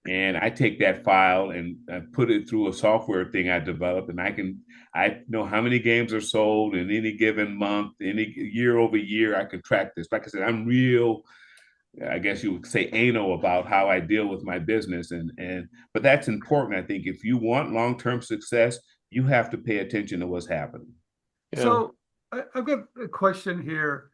and I take that file and I put it through a software thing I developed, and I know how many games are sold in any given month, any year over year. I can track this. Like I said, I'm real, I guess you would say, anal about how I deal with my business, and but that's important. I think if you want long term success, you have to pay attention to what's happening. Yeah. So I've got a question here.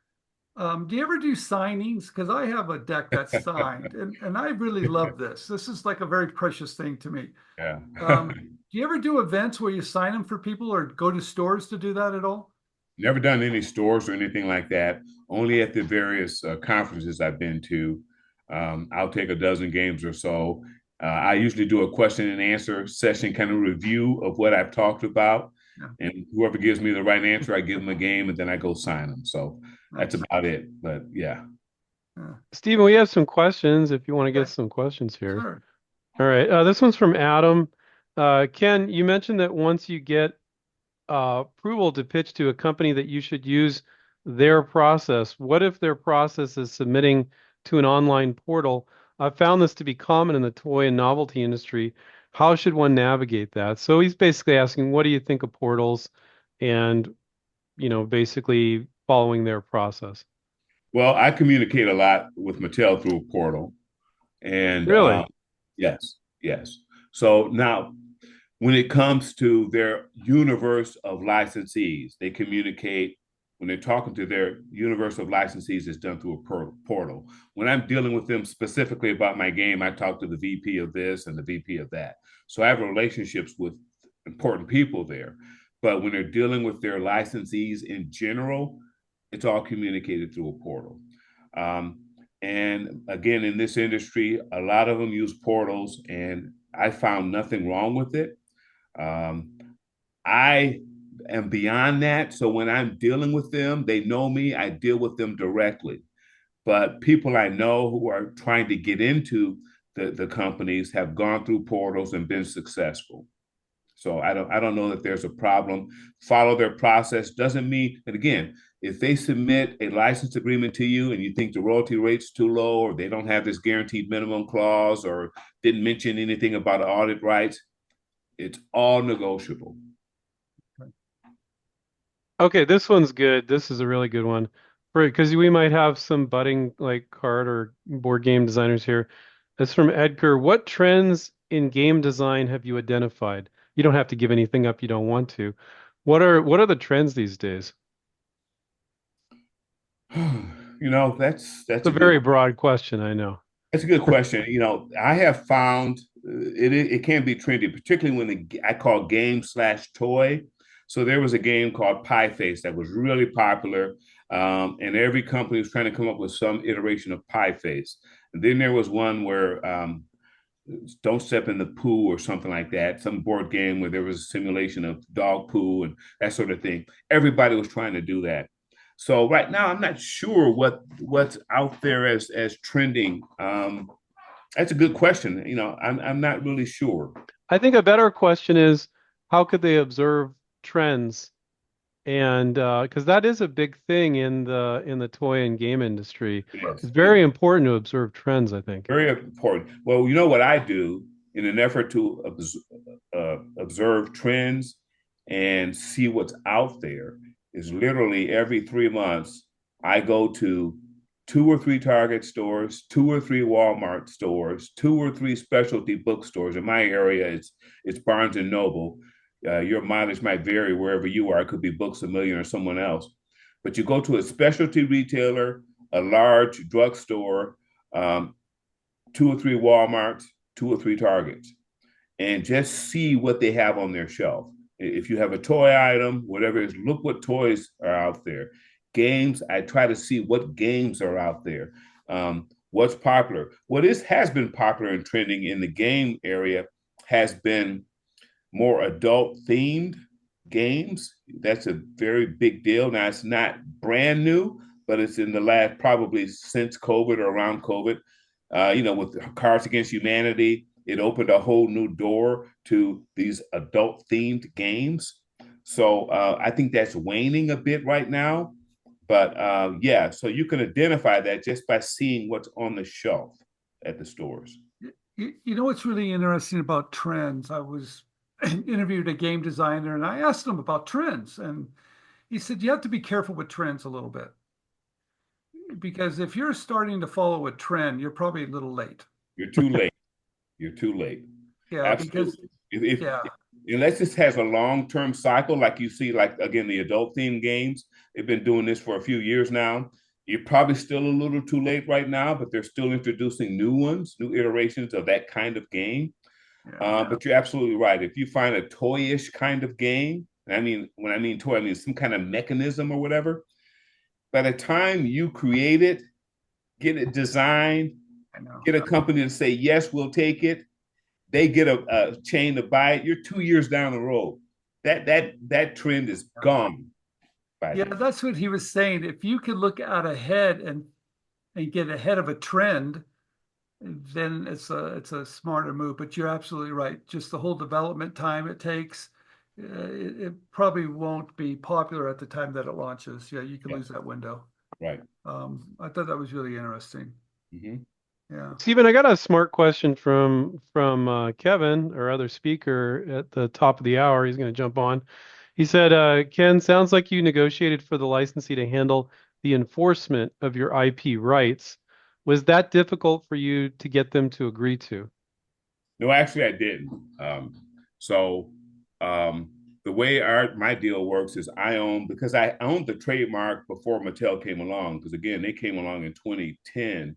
Do you ever do signings? Because I have a deck that's signed, and I really love this. This is like a very precious thing to me. Yeah. Do you ever do events where you sign them for people or go to stores to do that at all? Never done any stores or anything like that. Only at the various conferences I've been to. I'll take a dozen games or so. I usually do a question and answer session, kind of review of what I've talked about. Yeah, And whoever gives me the right answer, I give them a game and then I go sign them. So that's nice. about it. But yeah. Yeah. Stephen, we have some questions if you want to get Okay, some questions here. sure. All right. This one's from Adam. Ken, you mentioned that once you get approval to pitch to a company that you should use their process. What if their process is submitting to an online portal? I've found this to be common in the toy and novelty industry. How should one navigate that? So he's basically asking, what do you think of portals and, basically following their process? Well, I communicate a lot with Mattel through a portal. And Really? yes, yes. So now, when it comes to their universe of licensees, they communicate when they're talking to their universe of licensees. It's done through a portal. When I'm dealing with them specifically about my game, I talk to the VP of this and the VP of that. So I have relationships with important people there. But when they're dealing with their licensees in general, it's all communicated through a portal. Um, and again, in this industry, a lot of them use portals, and I found nothing wrong with it. Um, I am beyond that. So when I'm dealing with them, they know me, I deal with them directly. But people I know who are trying to get into the companies have gone through portals and been successful. So I don't know that there's a problem. Follow their process doesn't mean, and again, if they submit a license agreement to you and you think the royalty rate's too low, or they don't have this guaranteed minimum clause, or didn't mention anything about audit rights, it's all negotiable. Okay, this one's good. This is a really good one. Because we might have some budding like card or board game designers here. It's from Edgar. What trends in game design have you identified? You don't have to give anything up you don't want to. What are the trends these days? That's It's a a good very broad question, I know. That's a good question. I have found it can be trendy, particularly when I call game slash toy. So there was a game called Pie Face that was really popular, and every company was trying to come up with some iteration of Pie Face. And then there was one where Don't Step in the Poo or something like that, some board game where there was a simulation of dog poo and that sort of thing. Everybody was trying to do that. So right now, I'm not sure what's out there as trending. That's a good question. I'm not really sure. I think a better question is how could they observe trends? And because that is a big thing in the toy and game industry. Yes, It's very important to observe trends, I think. very important. Well, you know what I do in an effort to observe trends and see what's out there is literally every 3 months I go to 2 or 3 Target stores, 2 or 3 Walmart stores, 2 or 3 specialty bookstores. In my area, it's Barnes and Noble. Your mileage might vary wherever you are. It could be Books a Million or someone else. But you go to a specialty retailer, a large drugstore, um, 2 or 3 Walmarts, 2 or 3 Targets, and just see what they have on their shelf. If you have a toy item, whatever it is, look what toys are out there. Games, I try to see what games are out there. What's popular? What is has been popular and trending in the game area has been more adult themed games. That's a very big deal. Now it's not brand new, but it's in the last probably since COVID or around COVID. With Cards Against Humanity, it opened a whole new door to these adult themed games. So I think that's waning a bit right now. But yeah, so you can identify that just by seeing what's on the shelf at the stores. You know what's really interesting about trends? I was interviewed a game designer and I asked him about trends, and he said you have to be careful with trends a little bit because if you're starting to follow a trend, you're probably a little late. You're too late. You're too late. Yeah, because Absolutely. If yeah, unless this has a long-term cycle, like you see, like again, the adult theme games, they've been doing this for a few years now. You're probably still a little too late right now, but they're still introducing new ones, new iterations of that kind of game. yeah, But you're absolutely right. If you find a toyish kind of game, and I mean, when I mean toy, I mean some kind of mechanism or whatever. By the time you create it, get it designed, I know. get a company to say yes, we'll take it, they get a chain to buy it, you're 2 years down the road. That trend is gone by Yeah, then. that's what he was saying. If you could look out ahead and get ahead of a trend, then it's a smarter move. But you're absolutely right. Just the whole development time it takes, it probably won't be popular at the time that it launches. Yeah, you can Yeah, lose that window. right. I thought that was really interesting. Mm-hmm. Yeah. Stephen, I got a smart question from Kevin, our other speaker at the top of the hour. He's going to jump on. He said, Ken, sounds like you negotiated for the licensee to handle the enforcement of your IP rights. Was that difficult for you to get them to agree to? No, actually, I didn't. So um, the way my deal works is I own because I owned the trademark before Mattel came along. Because again, they came along in 2010.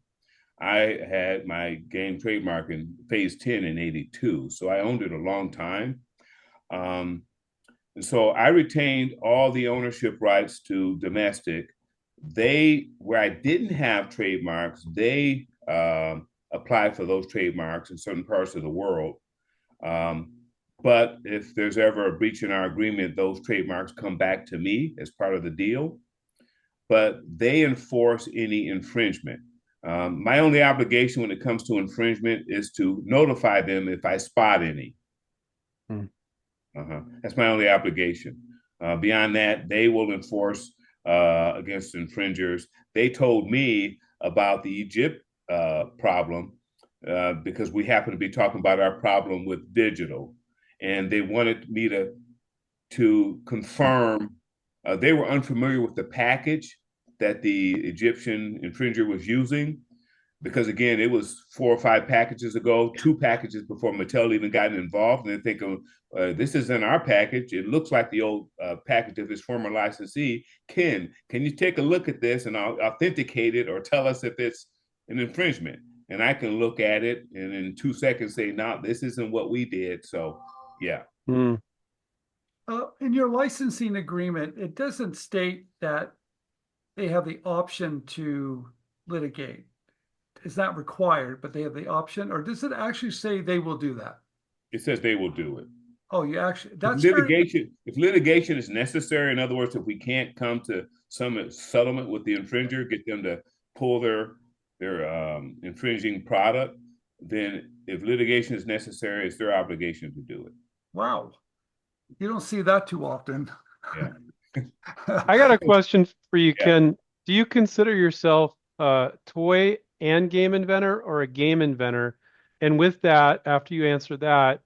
I had my game trademark in Phase 10 in '82, so I owned it a long time. Um, and so I retained all the ownership rights to domestic. They, where I didn't have trademarks, they applied for those trademarks in certain parts of the world. Um, but if there's ever a breach in our agreement, those trademarks come back to me as part of the deal. But they enforce any infringement. My only obligation when it comes to infringement is to notify them if I spot any. Hmm. That's my only obligation. Beyond that, they will enforce against infringers. They told me about the Egypt problem because we happen to be talking about our problem with digital, and they wanted me to confirm. They were unfamiliar with the package that the Egyptian infringer was using, because again, it was 4 or 5 packages ago, 2 packages before Mattel even got involved, and they're thinking, this isn't our package. It looks like the old package of his former licensee. Ken, can you take a look at this and authenticate it or tell us if it's an infringement? And I can look at it and in 2 seconds say, no, this isn't what we did. So, yeah. Hmm. In your licensing agreement, it doesn't state that they have the option to litigate. It's not required, but they have the option, or does it actually say they will do that? It says they will do it. Oh, you actually, If that's very, litigation, if litigation is necessary, in other words, if we can't come to some settlement with the infringer, get them to pull their infringing product, then if litigation is necessary, it's their obligation to do it. wow. You don't see that too often. Yeah, I got a question for you, yeah. Ken. Do you consider yourself a toy and game inventor or a game inventor? And with that, after you answer that,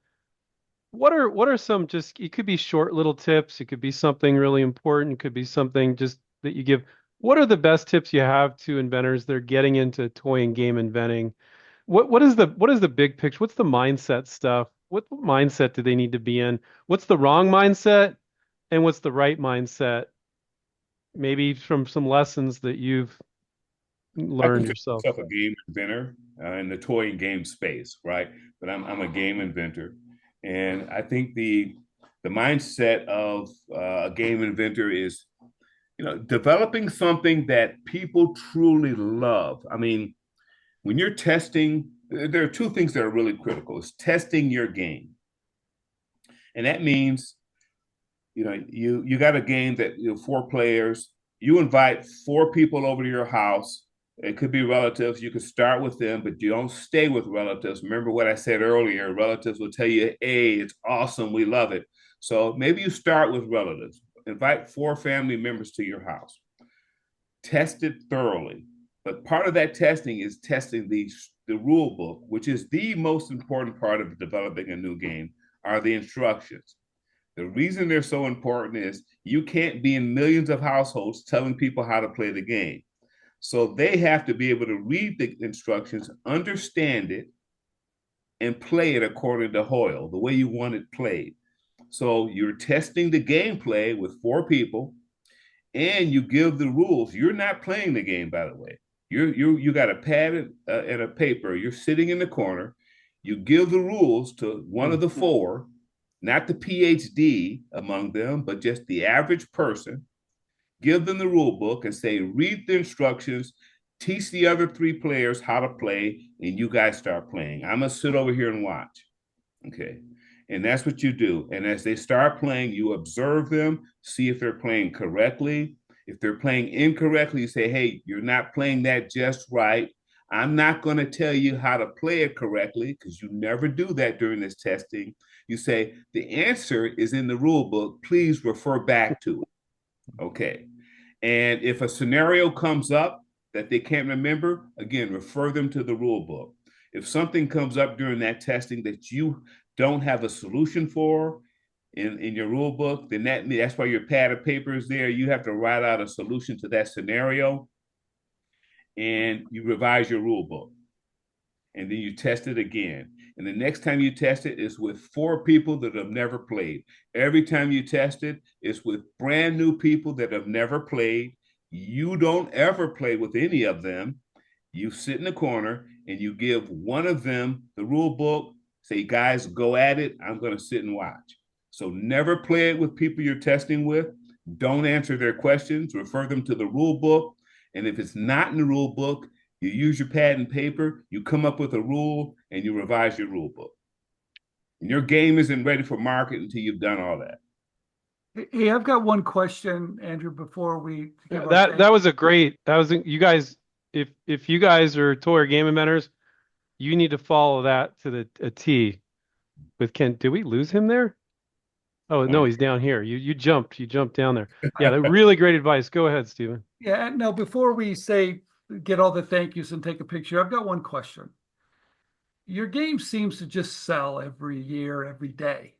what are some just it could be short little tips, it could be something really important, it could be something just that you give. What are the best tips you have to inventors that are getting into toy and game inventing? What is the big picture? What's the mindset stuff? What mindset do they need to be in? What's the wrong mindset and what's the right mindset? Maybe from some lessons that you've I learned consider yourself. myself a game inventor in the toy and game space, right? But I'm a game inventor, and I think the mindset of a game inventor is, developing something that people truly love. I mean, when you're testing, there are two things that are really critical. It's testing your game. And that means, you got a game that, 4 players, you invite 4 people over to your house. It could be relatives. You could start with them, but you don't stay with relatives. Remember what I said earlier, relatives will tell you, hey, it's awesome, we love it. So maybe you start with relatives. Invite 4 family members to your house. Test it thoroughly. But part of that testing is testing the rule book, which is the most important part of developing a new game, are the instructions. The reason they're so important is you can't be in millions of households telling people how to play the game. So they have to be able to read the instructions, understand it, and play it according to Hoyle, the way you want it played. So you're testing the gameplay with 4 people, and you give the rules. You're not playing the game, by the way. You got a pad and a paper. You're sitting in the corner. You give the rules to one of the 4, not the PhD among them, but just the average person. Give them the rule book and say, read the instructions, teach the other 3 players how to play, and you guys start playing. I'm going to sit over here and watch. Okay. And that's what you do. And as they start playing, you observe them, see if they're playing correctly. If they're playing incorrectly, you say, hey, you're not playing that just right. I'm not going to tell you how to play it correctly, because you never do that during this testing. You say, the answer is in the rule book. Please refer back to it. Okay. And if a scenario comes up that they can't remember, again, refer them to the rule book. If something comes up during that testing that you don't have a solution for in your rule book, then that's why your pad of paper is there. You have to write out a solution to that scenario, and you revise your rule book. And then you test it again. And the next time you test it is with 4 people that have never played. Every time you test it, it's with brand new people that have never played. You don't ever play with any of them. You sit in the corner and you give one of them the rule book, say, guys, go at it. I'm going to sit and watch. So never play it with people you're testing with. Don't answer their questions. Refer them to the rule book. And if it's not in the rule book, you use your pad and paper, you come up with a rule, and you revise your rule book. And your game isn't ready for market until you've done all that. Hey, I've got one question, Andrew, before we give that was a great. That was you guys. If you guys are toy or game inventors, you need to follow that to a T. With Kent, did we lose him there? Oh no, he's down here. You jumped down there. Yeah, really great advice. Go ahead, Stephen. Yeah, no, before we say get all the thank yous and take a picture, I've got one question. Your game seems to just sell every year, every day.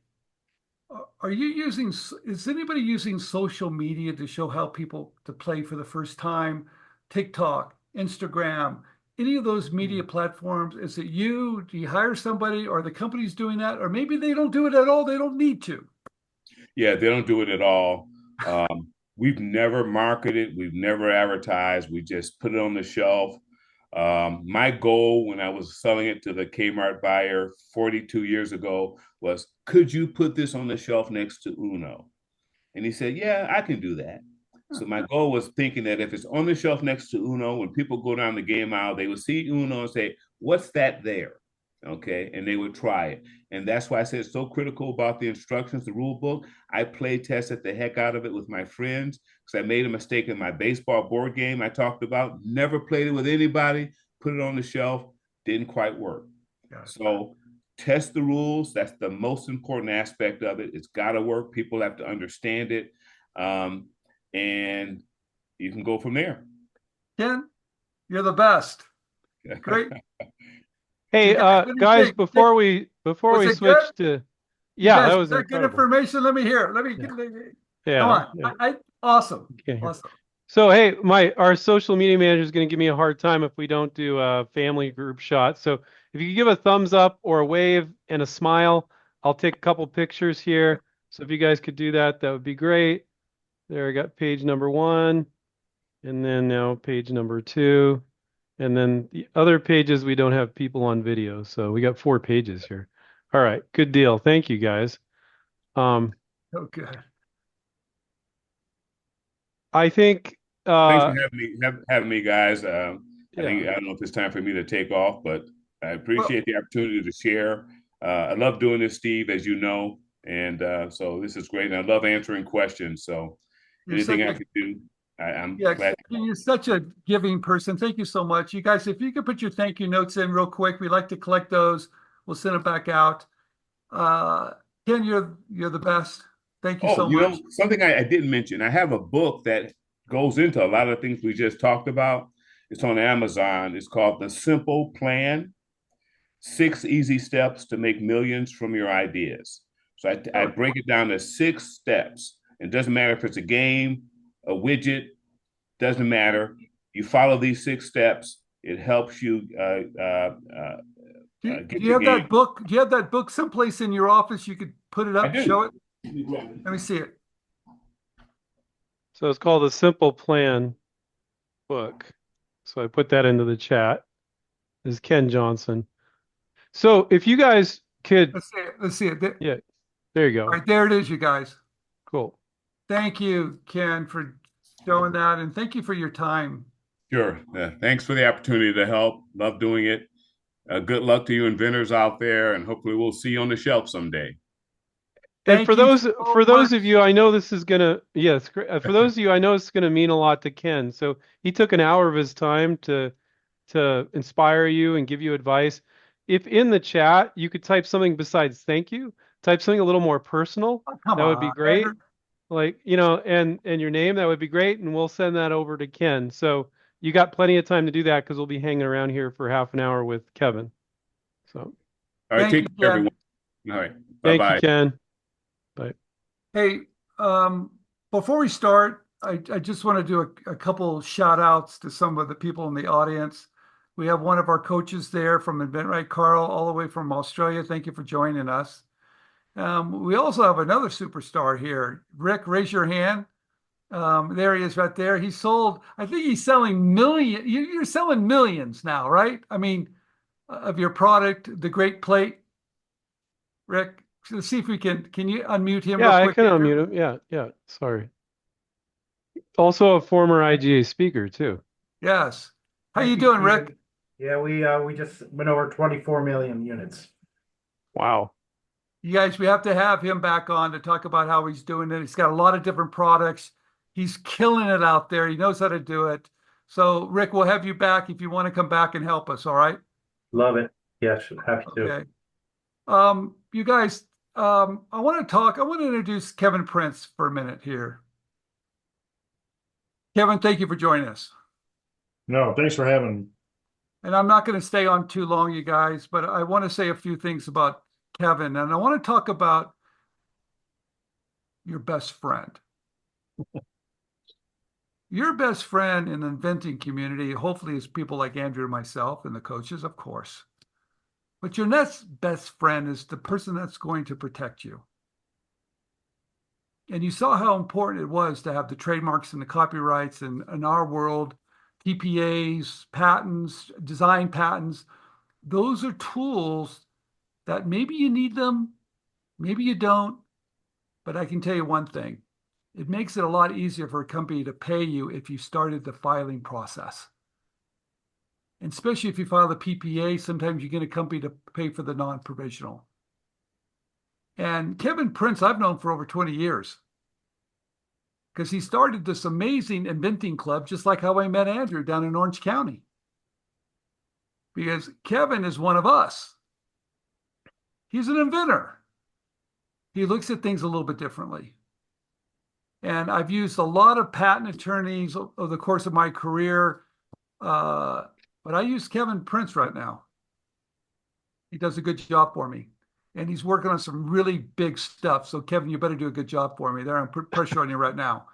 Is anybody using social media to show how people to play for the first time? TikTok, Instagram, any of those media platforms? Is it you? Do you hire somebody, or the company's doing that? Or maybe they don't do it at all. They don't need to. Yeah, they don't do it at all. We've never marketed. We've never advertised. We just put it on the shelf. My goal when I was selling it to the Kmart buyer 42 years ago was, could you put this on the shelf next to Uno? And he said, yeah, I can do that. So my goal was thinking that if it's on the shelf next to Uno, when people go down the game aisle, they would see Uno and say, what's that there? Okay. And they would try it. And that's why I said it's so critical about the instructions, the rule book. I play tested the heck out of it with my friends, because I made a mistake in my baseball board game I talked about. Never played it with anybody, put it on the shelf, didn't quite work. So test the rules. That's the most important aspect of it. It's got to work. People have to understand it. And you can go from there. Ken, you're the best. Great. Hey, guys, before we switch to, yeah, that was incredible. Good information. Let me hear. Yeah. Come on. Yeah. Awesome. Awesome. So, hey, our social media manager is going to give me a hard time if we don't do a family group shot. So if you could give a thumbs up or a wave and a smile, I'll take a couple pictures here. So if you guys could do that, that would be great. There, I got page number 1, and then now page number 2. And then the other pages, we don't have people on video. So we got 4 pages here. All right, good deal. Thank you, guys. Okay. I think thanks for having me, guys. I think I don't know if it's time for me to take off, but I appreciate the opportunity to share. I love doing this, Steve, as you know, and so this is great. And I love answering questions. So You're anything such I a can do, I'm Yeah, glad. you're such a giving person. Thank you so much. You guys, if you could put your thank you notes in real quick, we like to collect those. We'll send them back out. Uh, Ken, you're the best. Thank you Oh, so much. something I didn't mention. I have a book that goes into a lot of things we just talked about. It's on Amazon. It's called The Simple Plan: 6 Easy Steps to Make Millions from Your Ideas. So I Sure. break it down to 6 steps. It doesn't matter if it's a game, a widget, doesn't matter. You follow these 6 steps. It helps you Do get you the have game. that book? Do you have that book someplace in your office you could put it I up, show do. it? Let me see it. So it's called the Simple Plan book. So I put that into the chat. This is Ken Johnson. So if you guys could, Let's see it. Let's see it. yeah, there you All go. right, there it is, you guys. Cool. Thank you, Ken, for showing that, and thank you for your time. Sure. Thanks for the opportunity to help. Love doing it. Good luck to you inventors out there, and hopefully we'll see you on the shelf someday. And Thank you for so those much. of you, I know this is gonna, yes, for those of you, I know it's gonna mean a lot to Ken. So he took an hour of his time to inspire you and give you advice. If in the chat you could type something besides thank you, type something a little more personal, Oh, come that would be on, Andrew. great. Like, and your name, that would be great, and we'll send that over to Ken. So you got plenty of time to do that because we'll be hanging around here for half an hour with Kevin. So All right, Thank take you, care, Ken. everyone. All right, bye thank you, bye. Ken. Bye. Hey, before we start, I just want to do a couple shout outs to some of the people in the audience. We have one of our coaches there from inventRight, Carl, all the way from Australia. Thank you for joining us. We also have another superstar here. Rick, raise your hand. There he is right there. I think he's selling you're selling millions now, right? I mean, of your product, the Great Plate. Rick, let's see if can you unmute him Yeah, real I quick, can Andrew? unmute him. Yeah, yeah. Sorry. Also a former IGA speaker too. Yes. How Thank you you, doing, Stephen. Rick? Yeah, we just went over 24 million units. Wow. You guys, we have to have him back on to talk about how he's doing it. He's got a lot of different products. He's killing it out there. He knows how to do it. So, Rick, we'll have you back if you want to come back and help us. All right? Love it. Yes, happy to. Okay. You guys, I want to introduce Kevin Prince for a minute here. Kevin, thank you for joining us. No, thanks for having me. And I'm not going to stay on too long, you guys, but I want to say a few things about Kevin. And I want to talk about your best friend. Your best friend in the inventing community, hopefully, is people like Andrew and myself and the coaches, of course. But your next best friend is the person that's going to protect you. And you saw how important it was to have the trademarks and the copyrights and in our world, PPAs, patents, design patents. Those are tools that maybe you need them, maybe you don't. But I can tell you one thing. It makes it a lot easier for a company to pay you if you started the filing process. And especially if you file the PPA, sometimes you get a company to pay for the non-provisional. And Kevin Prince, I've known for over 20 years because he started this amazing inventing club, just like how I met Andrew down in Orange County. Because Kevin is one of us. He's an inventor. He looks at things a little bit differently. And I've used a lot of patent attorneys over the course of my career, but I use Kevin Prince right now. He does a good job for me. And he's working on some really big stuff. So, Kevin, you better do a good job for me. There, I'm putting pressure on you right now.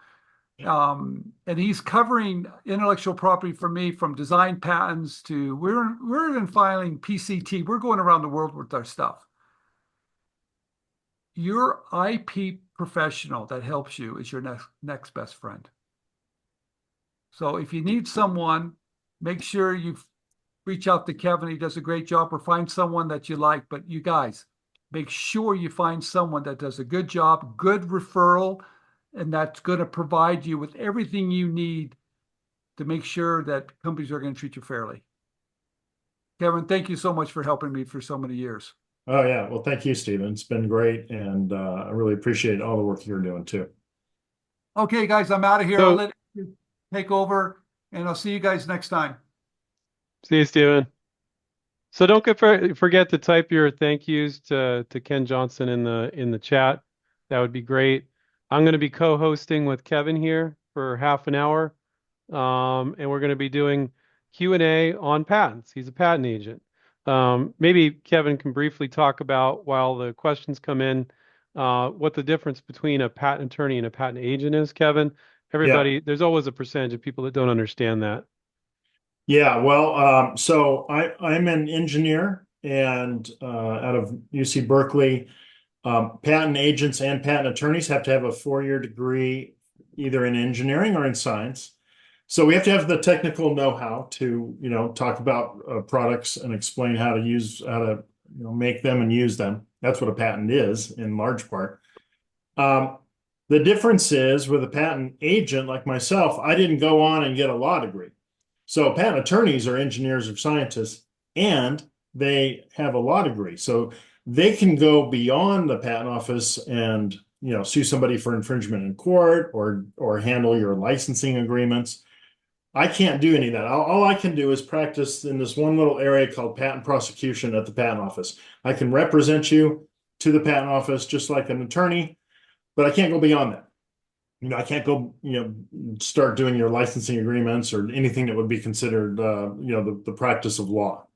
And he's covering intellectual property for me from design patents to we're even filing PCT. We're going around the world with our stuff. Your IP professional that helps you is your next best friend. So if you need someone, make sure you reach out to Kevin. He does a great job, or find someone that you like. But you guys, make sure you find someone that does a good job, good referral, and that's going to provide you with everything you need to make sure that companies are going to treat you fairly. Kevin, thank you so much for helping me for so many years. Oh, yeah. Well, thank you, Stephen. It's been great. And I really appreciate all the work you're doing too. Okay, guys, I'm out of here. I'll So, let you take over, and I'll see you guys next time. see you, Steven. So don't forget to type your thank yous to Ken Johnson in the chat. That would be great. I'm going to be co-hosting with Kevin here for half an hour, and we're going to be doing Q&A on patents. He's a patent agent. Maybe Kevin can briefly talk about, while the questions come in, what the difference between a patent attorney and a patent agent is, Kevin. Everybody, there's always a percentage of people that don't understand that. Yeah, well, so I'm an engineer and out of UC Berkeley. Patent agents and patent attorneys have to have a 4-year degree either in engineering or in science. So we have to have the technical know-how to, talk about products and explain how to make them and use them. That's what a patent is in large part. The difference is with a patent agent like myself, I didn't go on and get a law degree. So patent attorneys are engineers or scientists, and they have a law degree. So they can go beyond the patent office and sue somebody for infringement in court or handle your licensing agreements. I can't do any of that. All I can do is practice in this one little area called patent prosecution at the patent office. I can represent you to the patent office just like an attorney, but I can't go beyond that. I can't go, start doing your licensing agreements or anything that would be considered, the practice of law.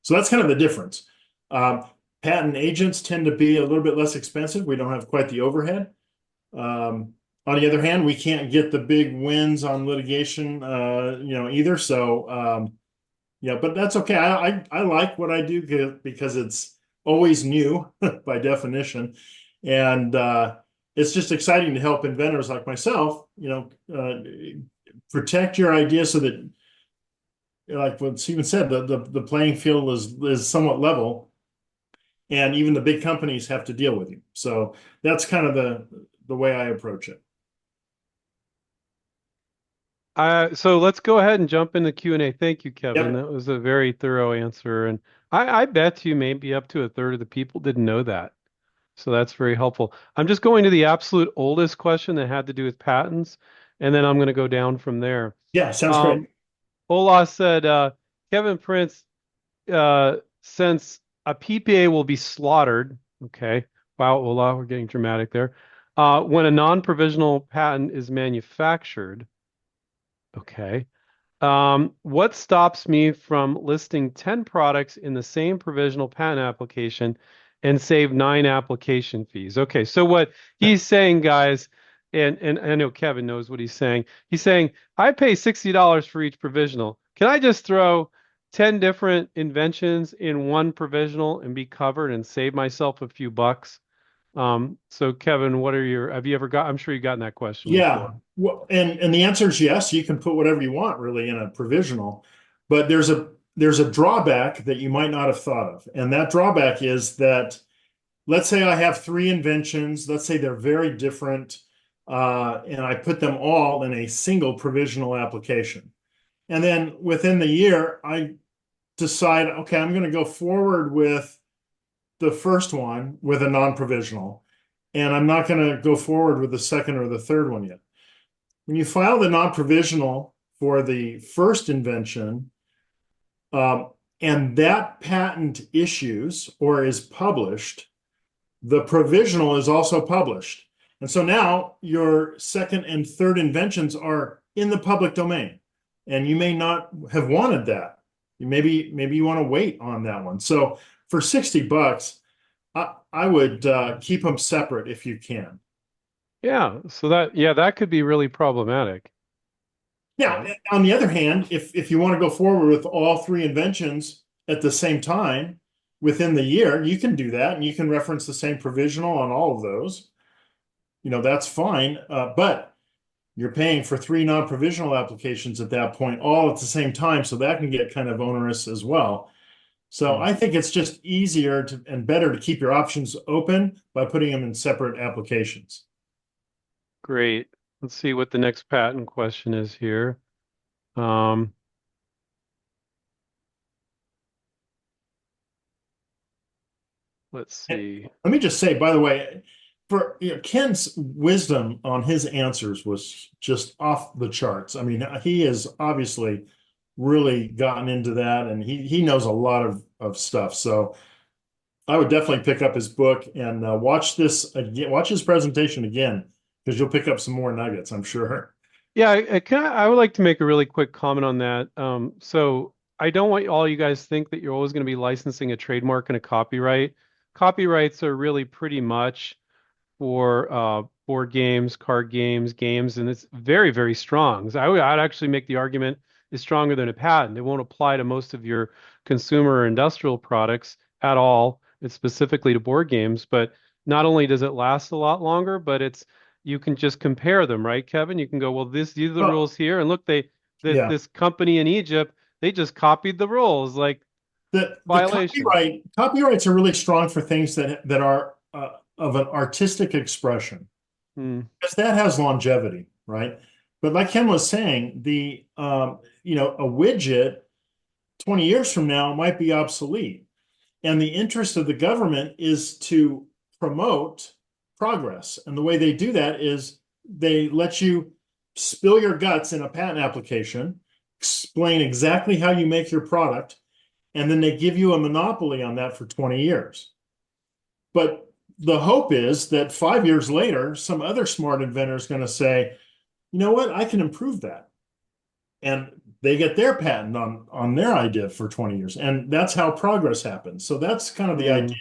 So that's kind of the difference. Patent agents tend to be a little bit less expensive. We don't have quite the overhead. On the other hand, we can't get the big wins on litigation, either. So, but that's okay. I like what I do because it's always new by definition. And, it's just exciting to help inventors like myself, protect your idea so that, like what Stephen said, the playing field is somewhat level, and even the big companies have to deal with you. So that's kind of the way I approach it. So let's go ahead and jump into Q&A. Thank you, Kevin. Yep. That was a very thorough answer, and I bet you maybe up to a third of the people didn't know that. So that's very helpful. I'm just going to the absolute oldest question that had to do with patents, and then I'm going to go down from there. Yeah, sounds great. Ola said, Kevin Prince, since a PPA will be slaughtered, okay. Wow, Ola, we're getting dramatic there. When a non-provisional patent is manufactured, okay. What stops me from listing 10 products in the same provisional patent application and save 9 application fees? Okay, so what he's saying, guys, and I know Kevin knows what he's saying. He's saying, I pay $60 for each provisional. Can I just throw 10 different inventions in one provisional and be covered and save myself a few bucks? So Kevin, have you ever I'm sure you've gotten that question Yeah. before. Well, and the answer is yes. You can put whatever you want really in a provisional, but there's a drawback that you might not have thought of, and that drawback is that, let's say I have 3 inventions. Let's say they're very different, and I put them all in a single provisional application, and then within the year I decide, okay, I'm going to go forward with the first one with a non-provisional, and I'm not going to go forward with the second or the third one yet. When you file the non-provisional for the first invention, and that patent issues or is published, the provisional is also published. And so now your second and third inventions are in the public domain, and you may not have wanted that. Maybe you want to wait on that one. So for $60, I would keep them separate if you can. Yeah, so that could be really problematic. Yeah. On the other hand, if you want to go forward with all 3 inventions at the same time within the year, you can do that, and you can reference the same provisional on all of those. That's fine. But you're paying for 3 non-provisional applications at that point, all at the same time, so that can get kind of onerous as well. So I think it's just easier and better to keep your options open by putting them in separate applications. Great. Let's see what the next patent question is here. Um, let's see. Let me just say, by the way, Ken's wisdom on his answers was just off the charts. I mean, he has obviously really gotten into that, and he knows a lot of stuff. So I would definitely pick up his book and watch this again, watch his presentation again, because you'll pick up some more nuggets, I'm sure. Yeah, I would like to make a really quick comment on that. So I don't want all you guys to think that you're always going to be licensing a trademark and a copyright. Copyrights are really pretty much for board games, card games, games, and it's very, very strong. So I'd actually make the argument it's stronger than a patent. It won't apply to most of your consumer or industrial products at all. It's specifically to board games, but not only does it last a lot longer, but you can just compare them, right, Kevin? You can go, well, these are the Well, rules here, and look, yeah, this company in Egypt, they just copied the rules, like the violation. copyrights are really strong for things that are of an artistic expression, Hmm. because that has longevity, right? But like Ken was saying, a widget 20 years from now might be obsolete. And the interest of the government is to promote progress. And the way they do that is they let you spill your guts in a patent application, explain exactly how you make your product, and then they give you a monopoly on that for 20 years. But the hope is that 5 years later, some other smart inventor is going to say, you know what, I can improve that. And they get their patent on their idea for 20 years. And that's how progress happens. So that's kind of the Hmm. idea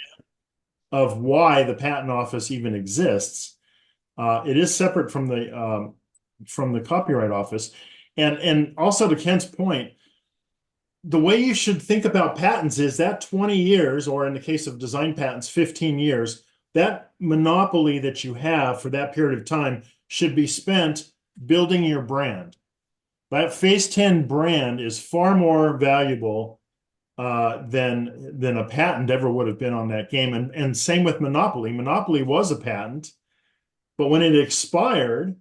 of why the patent office even exists. It is separate from the copyright office. And also to Ken's point, the way you should think about patents is that 20 years, or in the case of design patents, 15 years, that monopoly that you have for that period of time should be spent building your brand. That Phase 10 brand is far more valuable than a patent ever would have been on that game. And same with Monopoly. Monopoly was a patent, but when it expired,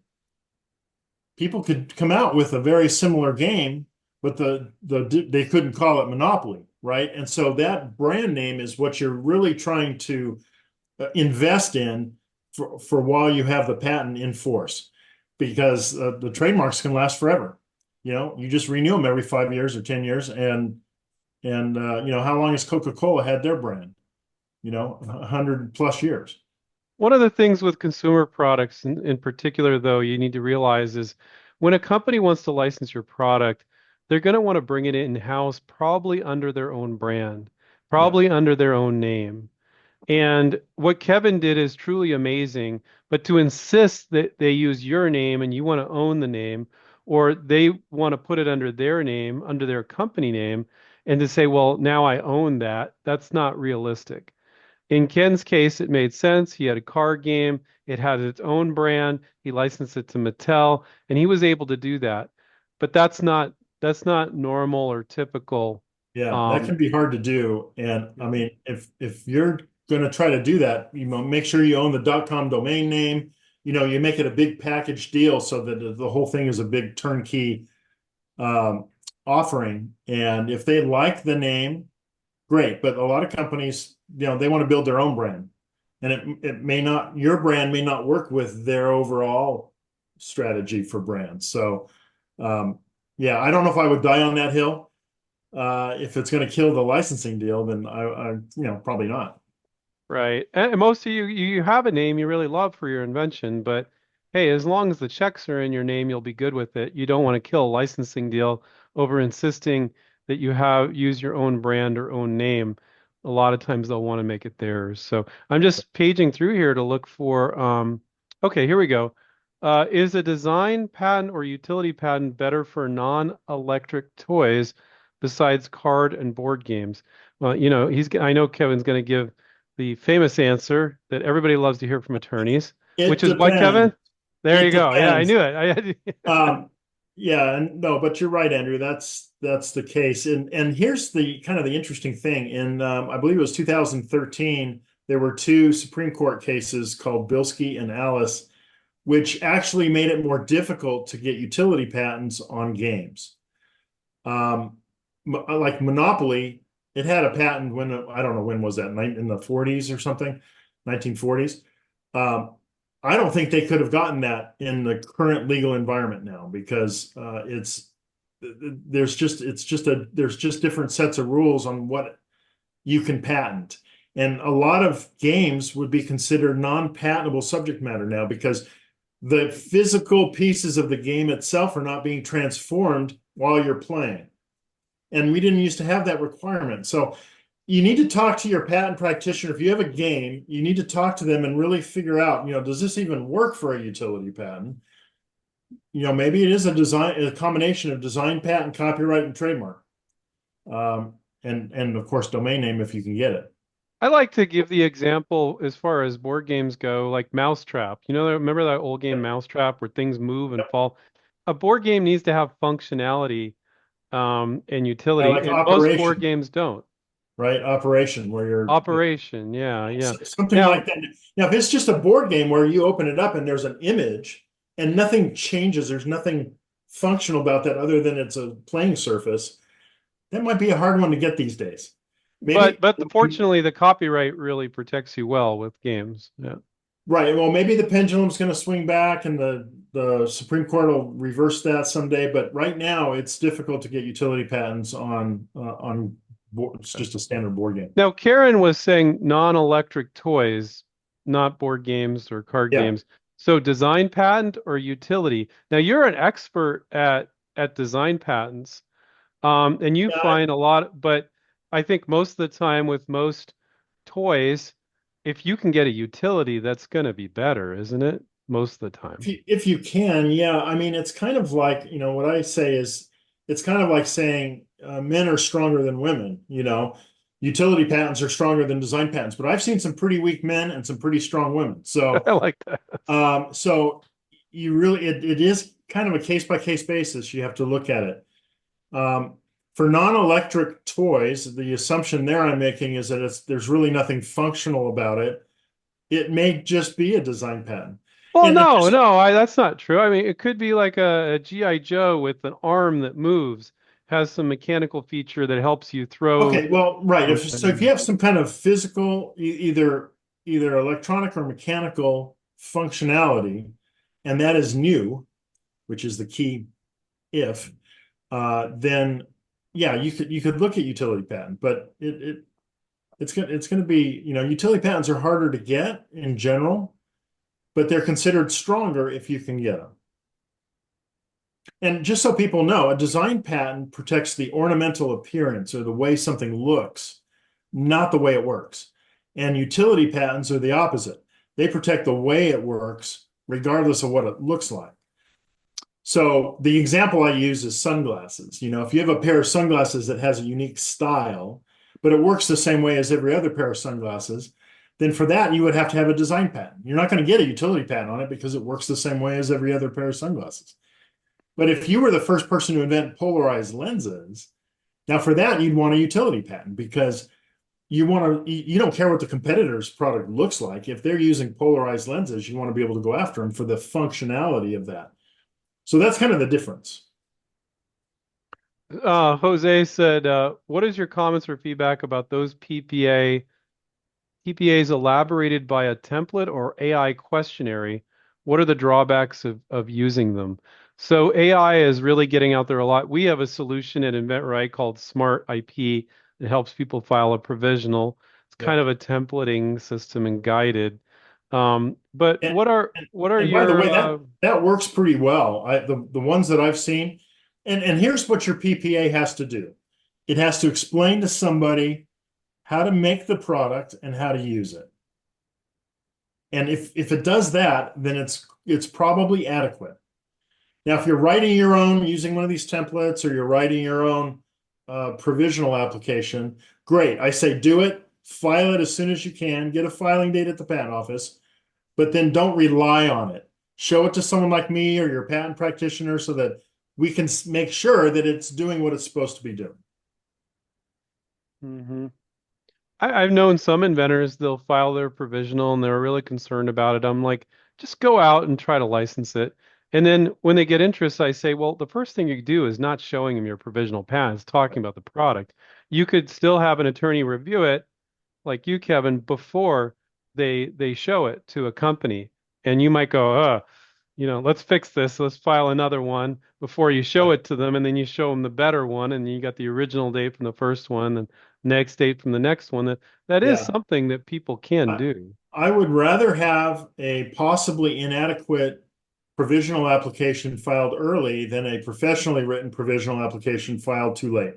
people could come out with a very similar game, but they couldn't call it Monopoly, right? And so that brand name is what you're really trying to invest in for while you have the patent in force, because the trademarks can last forever. You just renew them every 5 years or 10 years, and how long has Coca-Cola had their brand? 100+ years. One of the things with consumer products in particular, though, you need to realize is when a company wants to license your product, they're going to want to bring it in-house, probably under their own brand, Yeah, probably under their own name. And what Kevin did is truly amazing, but to insist that they use your name and you want to own the name, or they want to put it under their name, under their company name, and to say, well, now I own that, that's not realistic. In Ken's case, it made sense. He had a card game, it had its own brand, he licensed it to Mattel, and he was able to do that. But that's not normal or typical. yeah, that Um, can be hard to do. And I mean, if you're going to try to do that, make sure you own the .com domain name. You make it a big package deal so that the whole thing is a big turnkey um, offering. And if they like the name, great. But a lot of companies, they want to build their own brand, and your brand may not work with their overall strategy for brands. So, yeah, I don't know if I would die on that hill. If it's going to kill the licensing deal, then probably not. Right. And most of you have a name you really love for your invention, but hey, as long as the checks are in your name, you'll be good with it. You don't want to kill a licensing deal over insisting that you use your own brand or own name. A lot of times they'll want to make it theirs. So I'm just paging through here to look for okay, here we go. Is a design patent or utility patent better for non-electric toys besides card and board games? Well, I know Kevin's going to give the famous answer that everybody loves to hear from attorneys, It which is what, depends. Kevin? There It you go. Yeah, I depends. knew it. Yeah, and no, but you're right, Andrew. That's the case. And here's the kind of the interesting thing. In I believe it was 2013, there were two Supreme Court cases called Bilski and Alice, which actually made it more difficult to get utility patents on games. Like Monopoly, it had a patent when, I don't know, when was that, in the 40s or something, 1940s. I don't think they could have gotten that in the current legal environment now because there's just different sets of rules on what you can patent. And a lot of games would be considered non-patentable subject matter now because the physical pieces of the game itself are not being transformed while you're playing. And we didn't used to have that requirement. So you need to talk to your patent practitioner. If you have a game, you need to talk to them and really figure out, does this even work for a utility patent? Maybe it is a combination of design, patent, copyright, and trademark. And of course, domain name if you can get it. I like to give the example as far as board games go, like Mousetrap. Remember that old game Mousetrap where things move and fall? A board game needs to have functionality and Yeah, utility, like and most board operation, games don't. right? Operation, where Operation, yeah, yeah. something like Now, that. Now, if it's just a board game where you open it up and there's an image and nothing changes, there's nothing functional about that other than it's a playing surface, that might be a hard one to get these days. Maybe, fortunately, the copyright really protects you well with games. Yeah. right. Well, maybe the pendulum's going to swing back and the Supreme Court will reverse that someday. But right now, it's difficult to get utility patents on it's just a standard board game. Now, Karen was saying non-electric toys, not board games or card Yeah. games. So design patent or utility. Now, you're an expert at design patents, and you Yeah, find a lot, but I think most of the time with most toys, if you can get a utility, that's going to be better, isn't it? Most of the time. if you can, yeah. I mean, it's kind of like, what I say is it's kind of like saying men are stronger than women. Utility patents are stronger than design patents, but I've seen some pretty weak men and some pretty strong women. So, I like that. so you really, it is kind of a case by case basis. You have to look at it. For non-electric toys, the assumption there I'm making is that there's really nothing functional about it. It may just be a design patent. Well, And no, just, no, that's not true. I mean, it could be like a GI Joe with an arm that moves, has some mechanical feature that helps you throw okay, well, right. If you something. have some kind of physical, either electronic or mechanical functionality, and that is new, which is the key if, then yeah, you could look at utility patent, but it's gonna be, utility patents are harder to get in general, but they're considered stronger if you can get them. And just so people know, a design patent protects the ornamental appearance or the way something looks, not the way it works. And utility patents are the opposite. They protect the way it works, regardless of what it looks like. So the example I use is sunglasses. If you have a pair of sunglasses that has a unique style, but it works the same way as every other pair of sunglasses, then for that, you would have to have a design patent. You're not going to get a utility patent on it because it works the same way as every other pair of sunglasses. But if you were the first person to invent polarized lenses, now for that, you'd want a utility patent because you don't care what the competitor's product looks like. If they're using polarized lenses, you want to be able to go after them for the functionality of that. So that's kind of the difference. Jose said, what is your comments or feedback about those PPAs elaborated by a template or AI questionnaire? What are the drawbacks of using them? So AI is really getting out there a lot. We have a solution at inventRight called Smart IP that helps people file a provisional. It's Yeah. kind of a templating system and guided. But And, what are and by the your way, that works pretty well. The ones that I've seen, and here's what your PPA has to do. It has to explain to somebody how to make the product and how to use it. And if it does that, then it's probably adequate. Now, if you're writing your own using one of these templates or you're writing your own provisional application, great. I say do it, file it as soon as you can, get a filing date at the patent office, but then don't rely on it. Show it to someone like me or your patent practitioner so that we can make sure that it's doing what it's supposed to be doing. Mhm. I've known some inventors, they'll file their provisional and they're really concerned about it. I'm like, just go out and try to license it. And then when they get interest, I say, well, the first thing you do is not showing them your provisional patent, it's talking about the product. You could still have an attorney review it, like you, Kevin, before they show it to a company. And you might go, let's fix this. Let's file another one before you show Right. it to them, and then you show them the better one, and you got the original date from the first one and next date from the next one. That is Yeah. something that people can I, do. I would rather have a possibly inadequate provisional application filed early than a professionally written provisional application filed too late.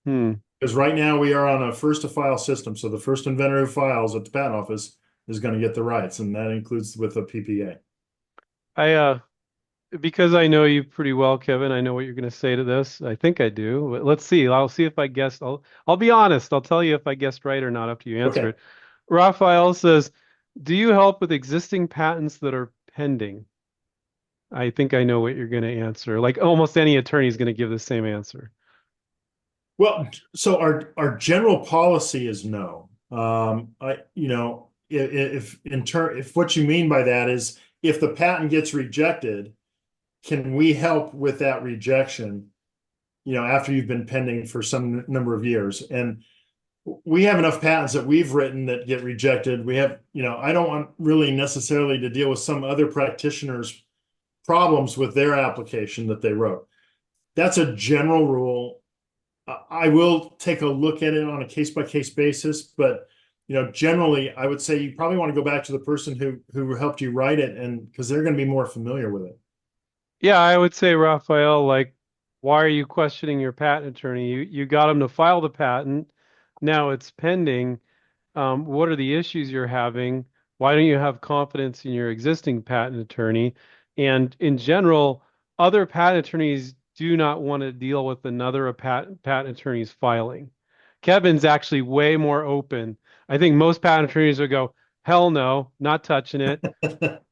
Hmm. Because right now we are on a first to file system. So the first inventor who files at the patent office is going to get the rights, and that includes with a PPA. I because I know you pretty well, Kevin, I know what you're going to say to this. I think I do. But let's see. I'll see if I guessed. I'll be honest. I'll tell you if I guessed right or not after you answer Okay. it. Raphael says, "Do you help with existing patents that are pending?" I think I know what you're going to answer. Like almost any attorney is going to give the same answer. Well, so our general policy is no. If what you mean by that is if the patent gets rejected, can we help with that rejection, after you've been pending for some number of years? And we have enough patents that we've written that get rejected. We have, I don't want really necessarily to deal with some other practitioner's problems with their application that they wrote. That's a general rule. I will take a look at it on a case-by-case basis, but generally, I would say you probably want to go back to the person who helped you write it, and because they're going to be more familiar with it. Yeah, I would say, Raphael, like, why are you questioning your patent attorney? You got him to file the patent. Now it's pending. What are the issues you're having? Why don't you have confidence in your existing patent attorney? And in general, other patent attorneys do not want to deal with another patent attorney's filing. Kevin's actually way more open. I think most patent attorneys would go, hell no, not touching it.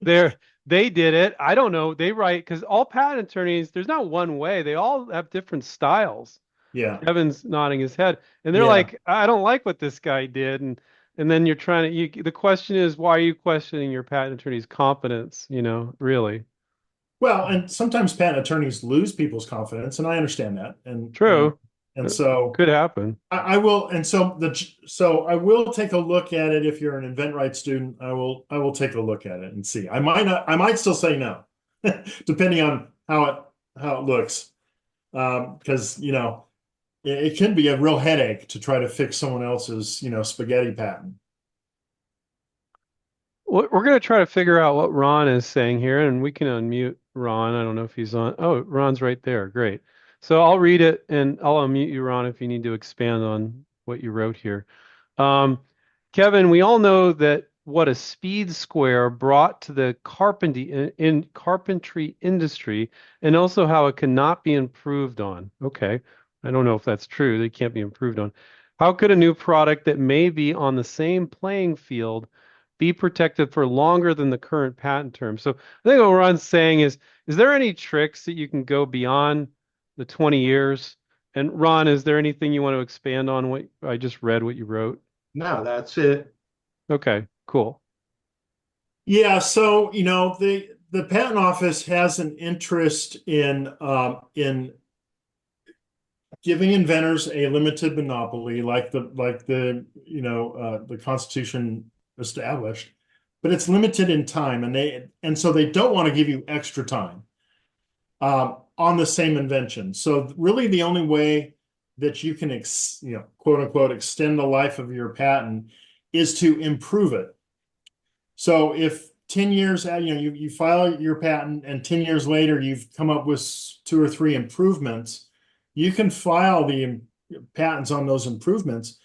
They're they did it. I don't know. They write because all patent attorneys, there's not one way. They all have different styles. Yeah, Kevin's nodding his head, and they're yeah. like, "I don't like what this guy did," and then you're trying to. The question is, why are you questioning your patent attorney's competence? Really Well, and sometimes patent attorneys lose people's confidence, and I understand that. And and true. and so Could happen. I will, and so I will take a look at it. If you're an InventRight student, I will take a look at it and see. I might still say no, depending on how it looks. Because it can be a real headache to try to fix someone else's spaghetti patent. We're going to try to figure out what Ron is saying here, and we can unmute Ron. I don't know if he's on. Oh, Ron's right there. Great. So I'll read it, and I'll unmute you, Ron, if you need to expand on what you wrote here. Um, Kevin, we all know that what a speed square brought to the carpentry industry, and also how it cannot be improved on. Okay, I don't know if that's true. They can't be improved on. How could a new product that may be on the same playing field be protected for longer than the current patent term? So I think what Ron's saying is there any tricks that you can go beyond the 20 years? And Ron, is there anything you want to expand on what I just read what you wrote? No, that's it. Okay, cool. Yeah, so the patent office has an interest in giving inventors a limited monopoly, like the Constitution established, but it's limited in time, and so they don't want to give you extra time on the same invention. So really, the only way that you can quote unquote extend the life of your patent is to improve it. So if 10 years out, you file your patent and 10 years later you've come up with 2 or 3 improvements, you can file the patents on those improvements,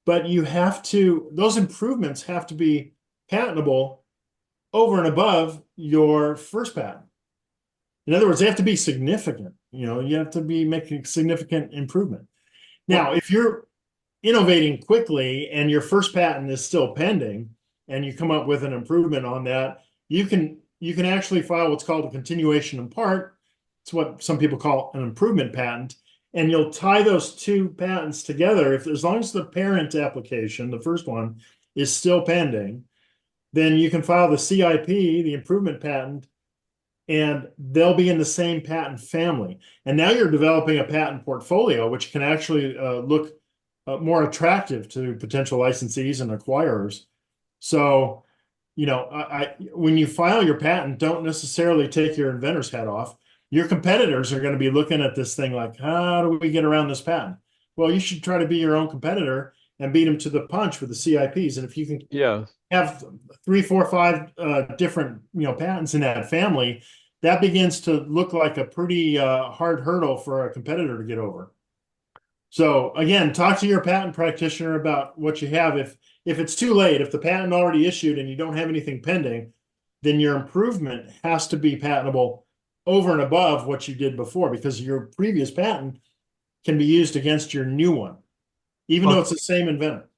but those improvements have to be patentable over and above your first patent. In other words, they have to be significant. You have to be making significant improvement. Now, if you're innovating quickly and your first patent is still pending, and you come up with an improvement on that, you can actually file what's called a continuation in part. It's what some people call an improvement patent, and you'll tie those 2 patents together. As long as the parent application, the first one, is still pending, then you can file the CIP, the improvement patent, and they'll be in the same patent family. And now you're developing a patent portfolio, which can actually look more attractive to potential licensees and acquirers. So, when you file your patent, don't necessarily take your inventor's hat off. Your competitors are going to be looking at this thing like, how do we get around this patent? Well, you should try to be your own competitor and beat them to the punch with the CIPs. And if you can have 3, 4, 5 different patents in that family, that begins to look like a pretty hard hurdle for a competitor to get over. So again, talk to your patent practitioner about what you have. If it's too late, if the patent already issued and you don't have anything pending, then your improvement has to be patentable over and above what you did before, because your previous patent can be used against your new one, even though it's the same inventor.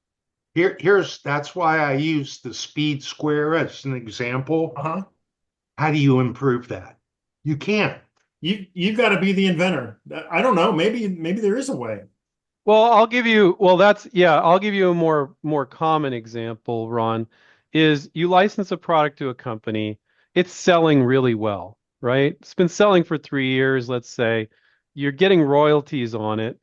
That's why I use the speed square as an example. How do you improve that? You can't. You've got to be the inventor. I don't know. Maybe there is a way. Well, I'll give you a more common example, Ron, is you license a product to a company, it's selling really well, right? It's been selling for 3 years, let's say. You're getting royalties on it.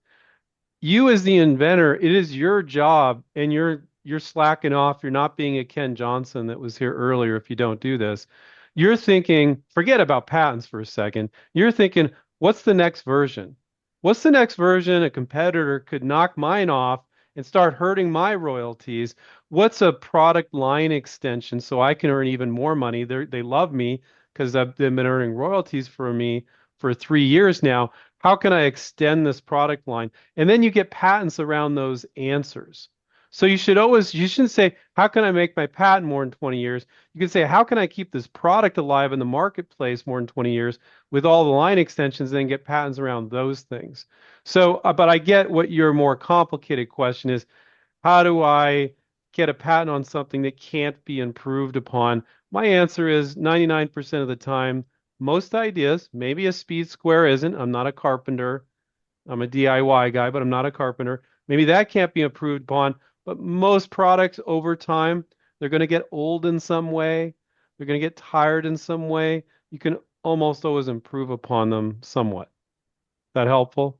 You as the inventor, it is your job, and you're slacking off. You're not being a Ken Johnson that was here earlier if you don't do this. You're thinking, forget about patents for a second. You're thinking, what's the next version? What's the next version a competitor could knock mine off and start hurting my royalties? What's a product line extension so I can earn even more money? They love me because they've been earning royalties for me for 3 years now. How can I extend this product line? And then you get patents around those answers. So you shouldn't say, how can I make my patent more than 20 years? You can say, how can I keep this product alive in the marketplace more than 20 years with all the line extensions, and then get patents around those things. So, but I get what your more complicated question is. How do I get a patent on something that can't be improved upon? My answer is 99% of the time, most ideas, maybe a speed square isn't. I'm not a carpenter. I'm a DIY guy, but I'm not a carpenter. Maybe that can't be improved upon. But most products over time, they're going to get old in some way. They're going to get tired in some way. You can almost always improve upon them somewhat. That helpful?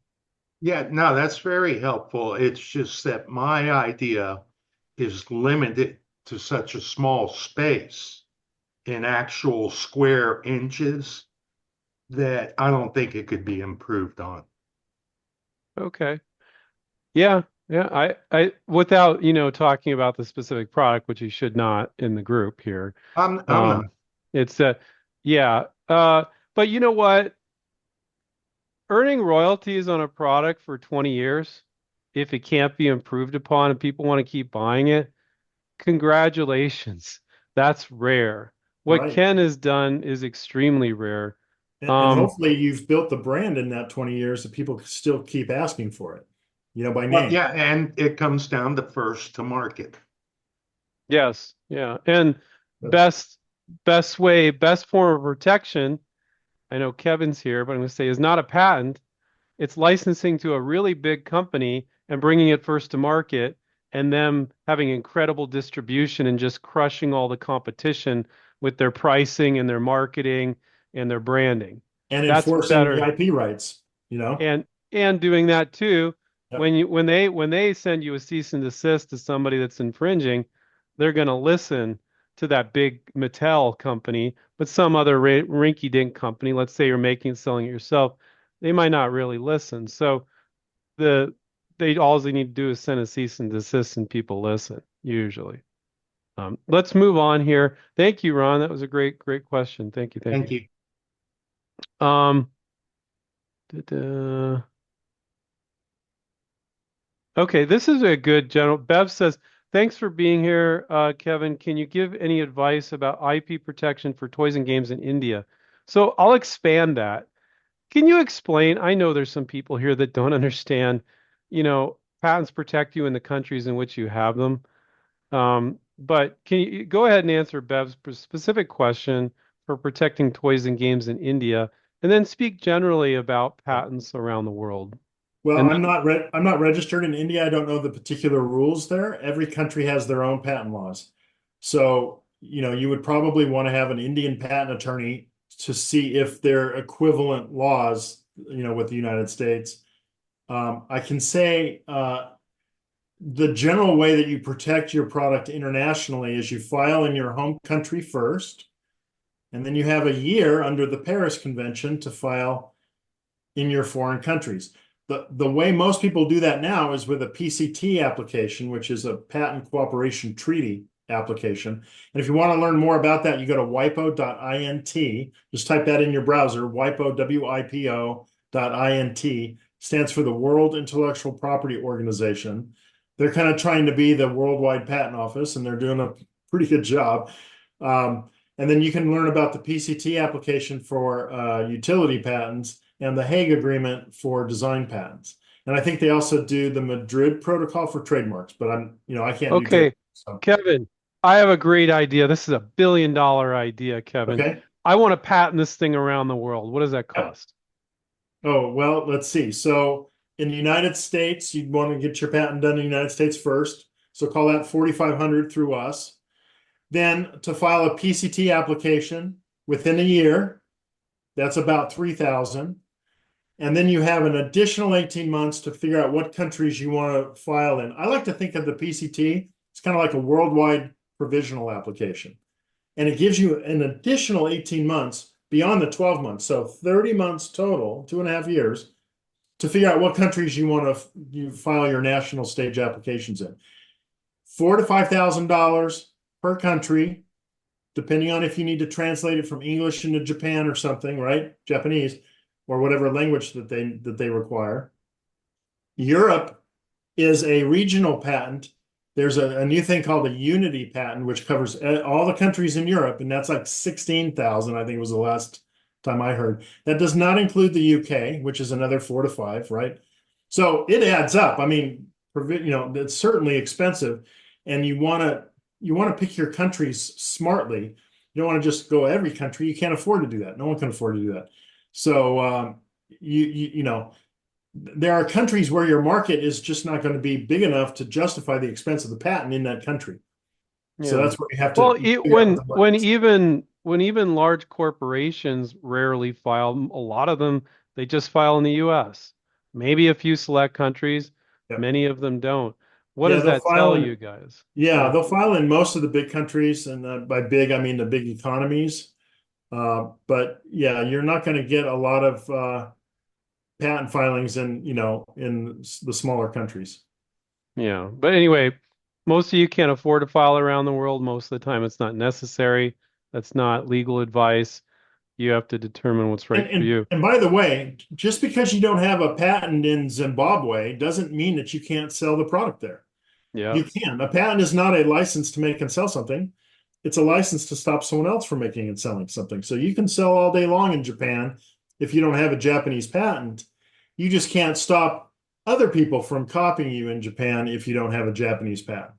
Yeah, no, that's very helpful. It's just that my idea is limited to such a small space in actual square inches that I don't think it could be improved on. Okay. Yeah. I without, talking about the specific product, which you should not in the group here. I'm not. It's yeah. But you know what? Earning royalties on a product for 20 years, if it can't be improved upon and people want to keep buying it, congratulations. That's rare. What Ken has done is extremely rare. And hopefully you've built the brand in that 20 years that people still keep asking for it, by name. Yeah, and it comes down to first to market. Yes, yeah. And best form of protection, I know Kevin's here, but I'm going to say is not a patent. It's licensing to a really big company and bringing it first to market, and them having incredible distribution and just crushing all the competition with their pricing and their marketing and their branding. And enforcing the IP rights, And doing that too. Yep. When they send you a cease and desist to somebody that's infringing, they're going to listen to that big Mattel company, but some other rinky-dink company, let's say you're making and selling it yourself, they might not really listen. So all they need to do is send a cease and desist, and people listen usually. Let's move on here. Thank you, Ron. That was a great question. Thank you. Thank you. Okay, this is a good general. Bev says, thanks for being here, Kevin. Can you give any advice about IP protection for toys and games in India? So I'll expand that. Can you explain? I know there's some people here that don't understand, patents protect you in the countries in which you have them. But can you go ahead and answer Bev's specific question for protecting toys and games in India, and then speak generally about patents around the world? Well, I'm not registered in India. I don't know the particular rules there. Every country has their own patent laws. So, you would probably want to have an Indian patent attorney to see if they're equivalent laws, with the United States. I can say the general way that you protect your product internationally is you file in your home country first, and then you have a year under the Paris Convention to file in your foreign countries. The way most people do that now is with a PCT application, which is a patent cooperation treaty application. And if you want to learn more about that, you go to wipo.int. Just type that in your browser. WIPO, WIPO.int, stands for the World Intellectual Property Organization. They're kind of trying to be the worldwide patent office, and they're doing a pretty good job. And then you can learn about the PCT application for utility patents and the Hague Agreement for design patents. And I think they also do the Madrid Protocol for trademarks, but I can't do Okay, so. Kevin, I have a great idea. This is a billion-dollar idea, Kevin. Okay. I want to patent this thing around the world. What does that cost? Oh, well, let's see. So in the United States, you'd want to get your patent done in the United States first. So call that 4,500 through us. Then to file a PCT application within a year, that's about 3,000. And then you have an additional 18 months to figure out what countries you want to file in. I like to think of the PCT, it's kind of like a worldwide provisional application. And it gives you an additional 18 months beyond the 12 months. So 30 months total, 2.5 years, to figure out what countries you want to file your national stage applications in. $4,000 to $5,000 per country, depending on if you need to translate it from English into Japan or something, right? Japanese, or whatever language that they require. Europe is a regional patent. There's a new thing called a unity patent, which covers all the countries in Europe, and that's like 16,000, I think was the last time I heard. That does not include the UK, which is another 4 to 5, right? So it adds up. I mean, it's certainly expensive, and you want to pick your countries smartly. You don't want to just go every country. You can't afford to do that. No one can afford to do that. So there are countries where your market is just not going to be big enough to justify the expense of the patent in that country. Yeah. So that's where you have to. Well, when even large corporations rarely file, a lot of them they just file in the U.S. Maybe a few select countries, many of them don't. What does that tell you guys? Yeah, they'll file in most of the big countries, and by big I mean the big economies. But yeah, you're not going to get a lot of patent filings in the smaller countries. Yeah, but anyway, most of you can't afford to file around the world. Most of the time, it's not necessary. That's not legal advice. You have to determine what's right for you. And by the way, just because you don't have a patent in Zimbabwe doesn't mean that you can't sell the product there. Yeah, you can. A patent is not a license to make and sell something. It's a license to stop someone else from making and selling something. So you can sell all day long in Japan if you don't have a Japanese patent. You just can't stop other people from copying you in Japan if you don't have a Japanese patent.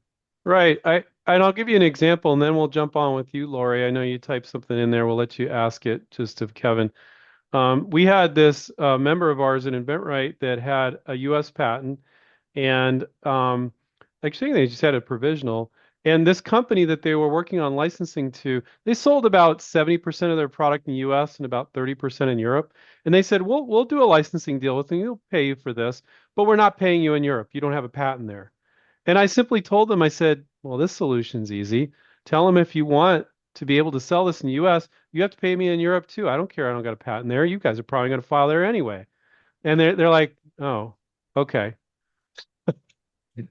Right. And I'll give you an example, and then we'll jump on with you, Lori. I know you typed something in there. We'll let you ask it just of Kevin. We had this member of ours in inventRight that had a U.S. patent, and actually they just had a provisional. And this company that they were working on licensing to, they sold about 70% of their product in the US and about 30% in Europe. And they said, we'll do a licensing deal with you. We'll pay you for this, but we're not paying you in Europe. You don't have a patent there. And I simply told them, I said, well, this solution's easy. Tell them if you want to be able to sell this in the US, you have to pay me in Europe too. I don't care. I don't got a patent there. You guys are probably going to file there anyway. And they're like, oh, okay.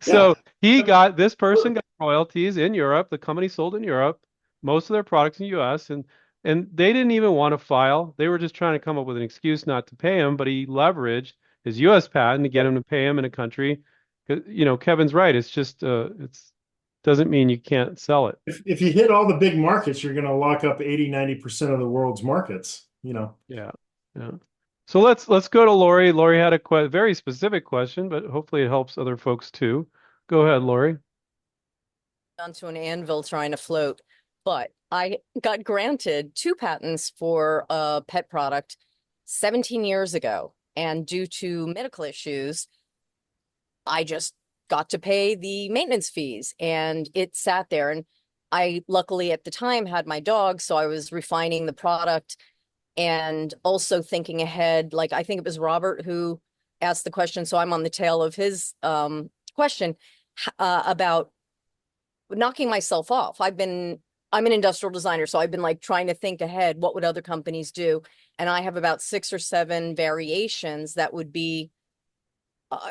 So this person got royalties in Europe. The company sold in Europe, most of their products in the US, and they didn't even want to file. They were just trying to come up with an excuse not to pay him, but he leveraged his US patent to get him to pay him in a country. Kevin's right. It's just doesn't mean you can't sell it. If you hit all the big markets, you're going to lock up 80-90% of the world's markets, Yeah. Yeah. So let's go to Lori. Lori had a very specific question, but hopefully it helps other folks too. Go ahead, Lori. Onto an anvil trying to float, but I got granted 2 patents for a pet product 17 years ago, and due to medical issues, I just got to pay the maintenance fees, and it sat there. And I luckily at the time had my dog, so I was refining the product. and also thinking ahead. Like I think it was Robert who asked the question, so I'm on the tail of his question about knocking myself off. I'm an industrial designer, so I've been like trying to think ahead. What would other companies do? And I have about 6 or 7 variations that would be,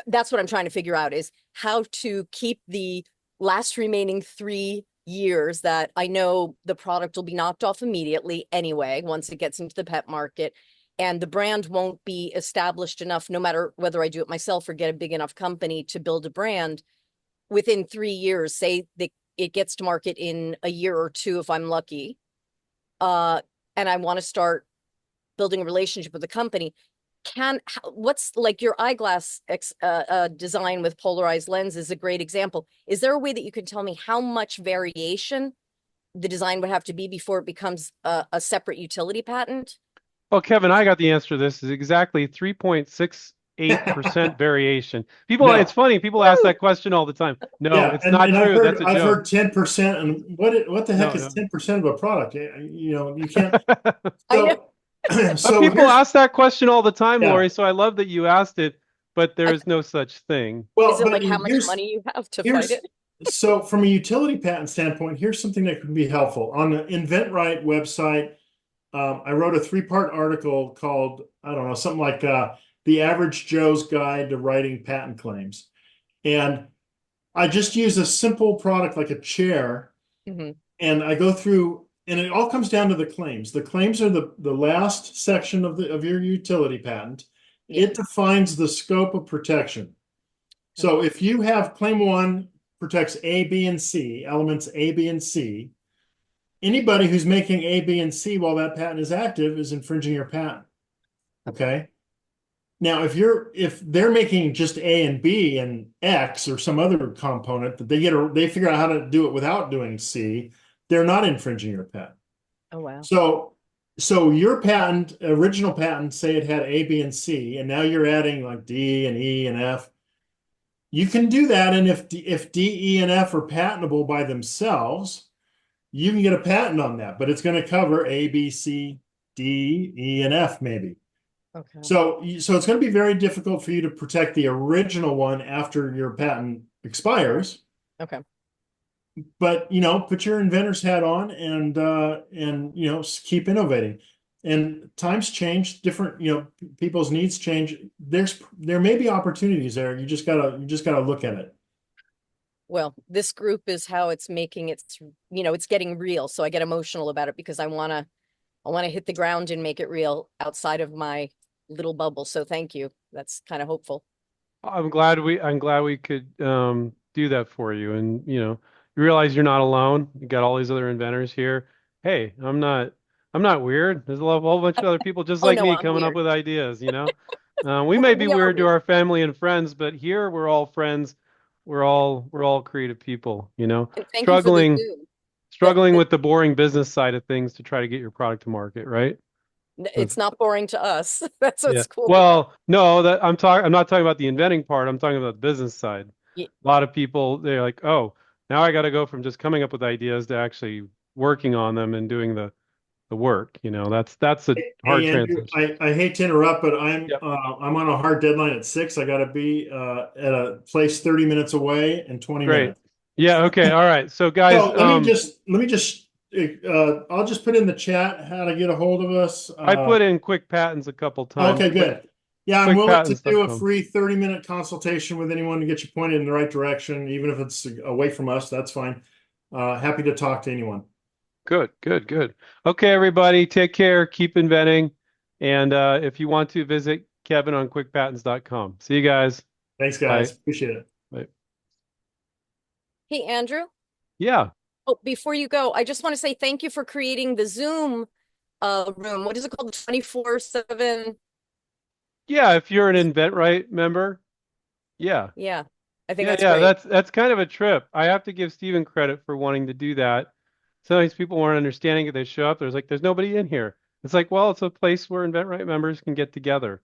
that's what I'm trying to figure out, is how to keep the last remaining 3 years that I know the product will be knocked off immediately anyway, once it gets into the pet market. And the brand won't be established enough, no matter whether I do it myself or get a big enough company to build a brand within 3 years. Say that it gets to market in a year or 2, if I'm lucky. And I want to start building a relationship with the company. What's like your eyeglass design with polarized lens is a great example. Is there a way that you can tell me how much variation the design would have to be before it becomes a separate utility patent? Well, Kevin, I got the answer to this. Is exactly 3.68% variation. People, No. it's funny. People ask that question all the time. No, Yeah, it's not true. That's a I've joke. heard 10%, and what the heck No, is no. 10% of a product? You know, you can't. I know. So People here's, ask that question all the time, yeah. Lori. So I love that you asked it, but there is no such thing. Well, Is it but like how much here's money you have to here's fight it? so from a utility patent standpoint, here's something that could be helpful. On the inventRight website, I wrote a 3-part article called, I don't know, something like The Average Joe's Guide to Writing Patent Claims. And I just use a simple product like a chair, Mhm. and I go through, and it all comes down to the claims. The claims are the last section of your utility patent. Yeah. It defines the scope of protection. So if you have claim 1 protects A, B, and C, elements A, B, and C, anybody who's making A, B, and C while that patent is active is infringing your patent. Okay. Now, if they're making just A and B and X or some other component that they figure out how to do it without doing C, they're not infringing your patent. Oh, wow. So your patent, original patent, say it had A, B, and C, and now you're adding like D and E and F. You can do that, and if D, E, and F are patentable by themselves, you can get a patent on that, but it's going to cover A, B, C, D, E, and F maybe. Okay. So it's going to be very difficult for you to protect the original one after your patent expires. Okay. But put your inventor's hat on and keep innovating. And times change, different people's needs change. There may be opportunities there. You just gotta look at it. Well, this group is how it's making it's getting real. So I get emotional about it because I wanna hit the ground and make it real outside of my little bubble. So thank you. That's kind of hopeful. I'm glad we could do that for you. And you realize you're not alone. You got all these other inventors here. Hey, I'm not weird. There's a whole bunch of other people just Oh, like no, me I'm coming up weird. with ideas, We may be We are weird to weird. our family and friends, but here we're all friends. We're all creative people, And thank you for the Zoom. struggling with the boring business side of things to try to get your product to market, right? It's not boring to us. That's Yeah. what's cool. Well, no, I'm not talking about the inventing part. I'm talking about the business side. Yeah. A lot of people, they're like, oh, now I got to go from just coming up with ideas to actually working on them and doing the work. That's a hard Hey Andrew, transition. I hate to interrupt, but I'm Yep. I'm on a hard deadline at 6. I got to be at a place 30 minutes away in 20 Great. minutes. Yeah. Okay. All right. So guys, So let me just I'll just put in the chat how to get a hold of us. I put in quick patents a couple times. Okay, good. Yeah, I'm willing to do a quickpatents.com. free 30-minute consultation with anyone to get you pointed in the right direction, even if it's away from us, that's fine. Happy to talk to anyone. Good. Okay, everybody, take care. Keep inventing. And if you want to visit Kevin on quickpatents.com. See you guys. Thanks, guys. Bye. Appreciate it. Bye. Hey, Andrew. Yeah. Oh, before you go, I just want to say thank you for creating the Zoom room. What is it called? 24/7. Yeah, if you're an inventRight member. Yeah. Yeah, I think Yeah, that's yeah, great. that's kind of a trip. I have to give Stephen credit for wanting to do that. Sometimes people weren't understanding it. They show up, there's nobody in here. It's like, well, it's a place where inventRight members can get together.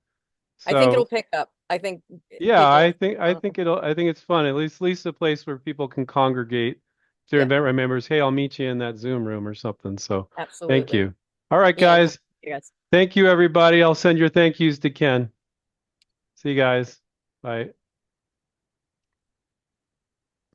I think it'll So pick up. I think yeah, people. I think it's fun. At least a place where people can congregate. If they're Yeah, inventRight members, hey, I'll meet you in that Zoom room or something. So thank absolutely. you. All right, Yeah, guys. You guys. Thank you, everybody. I'll send your thank yous to Ken. See you guys. Bye.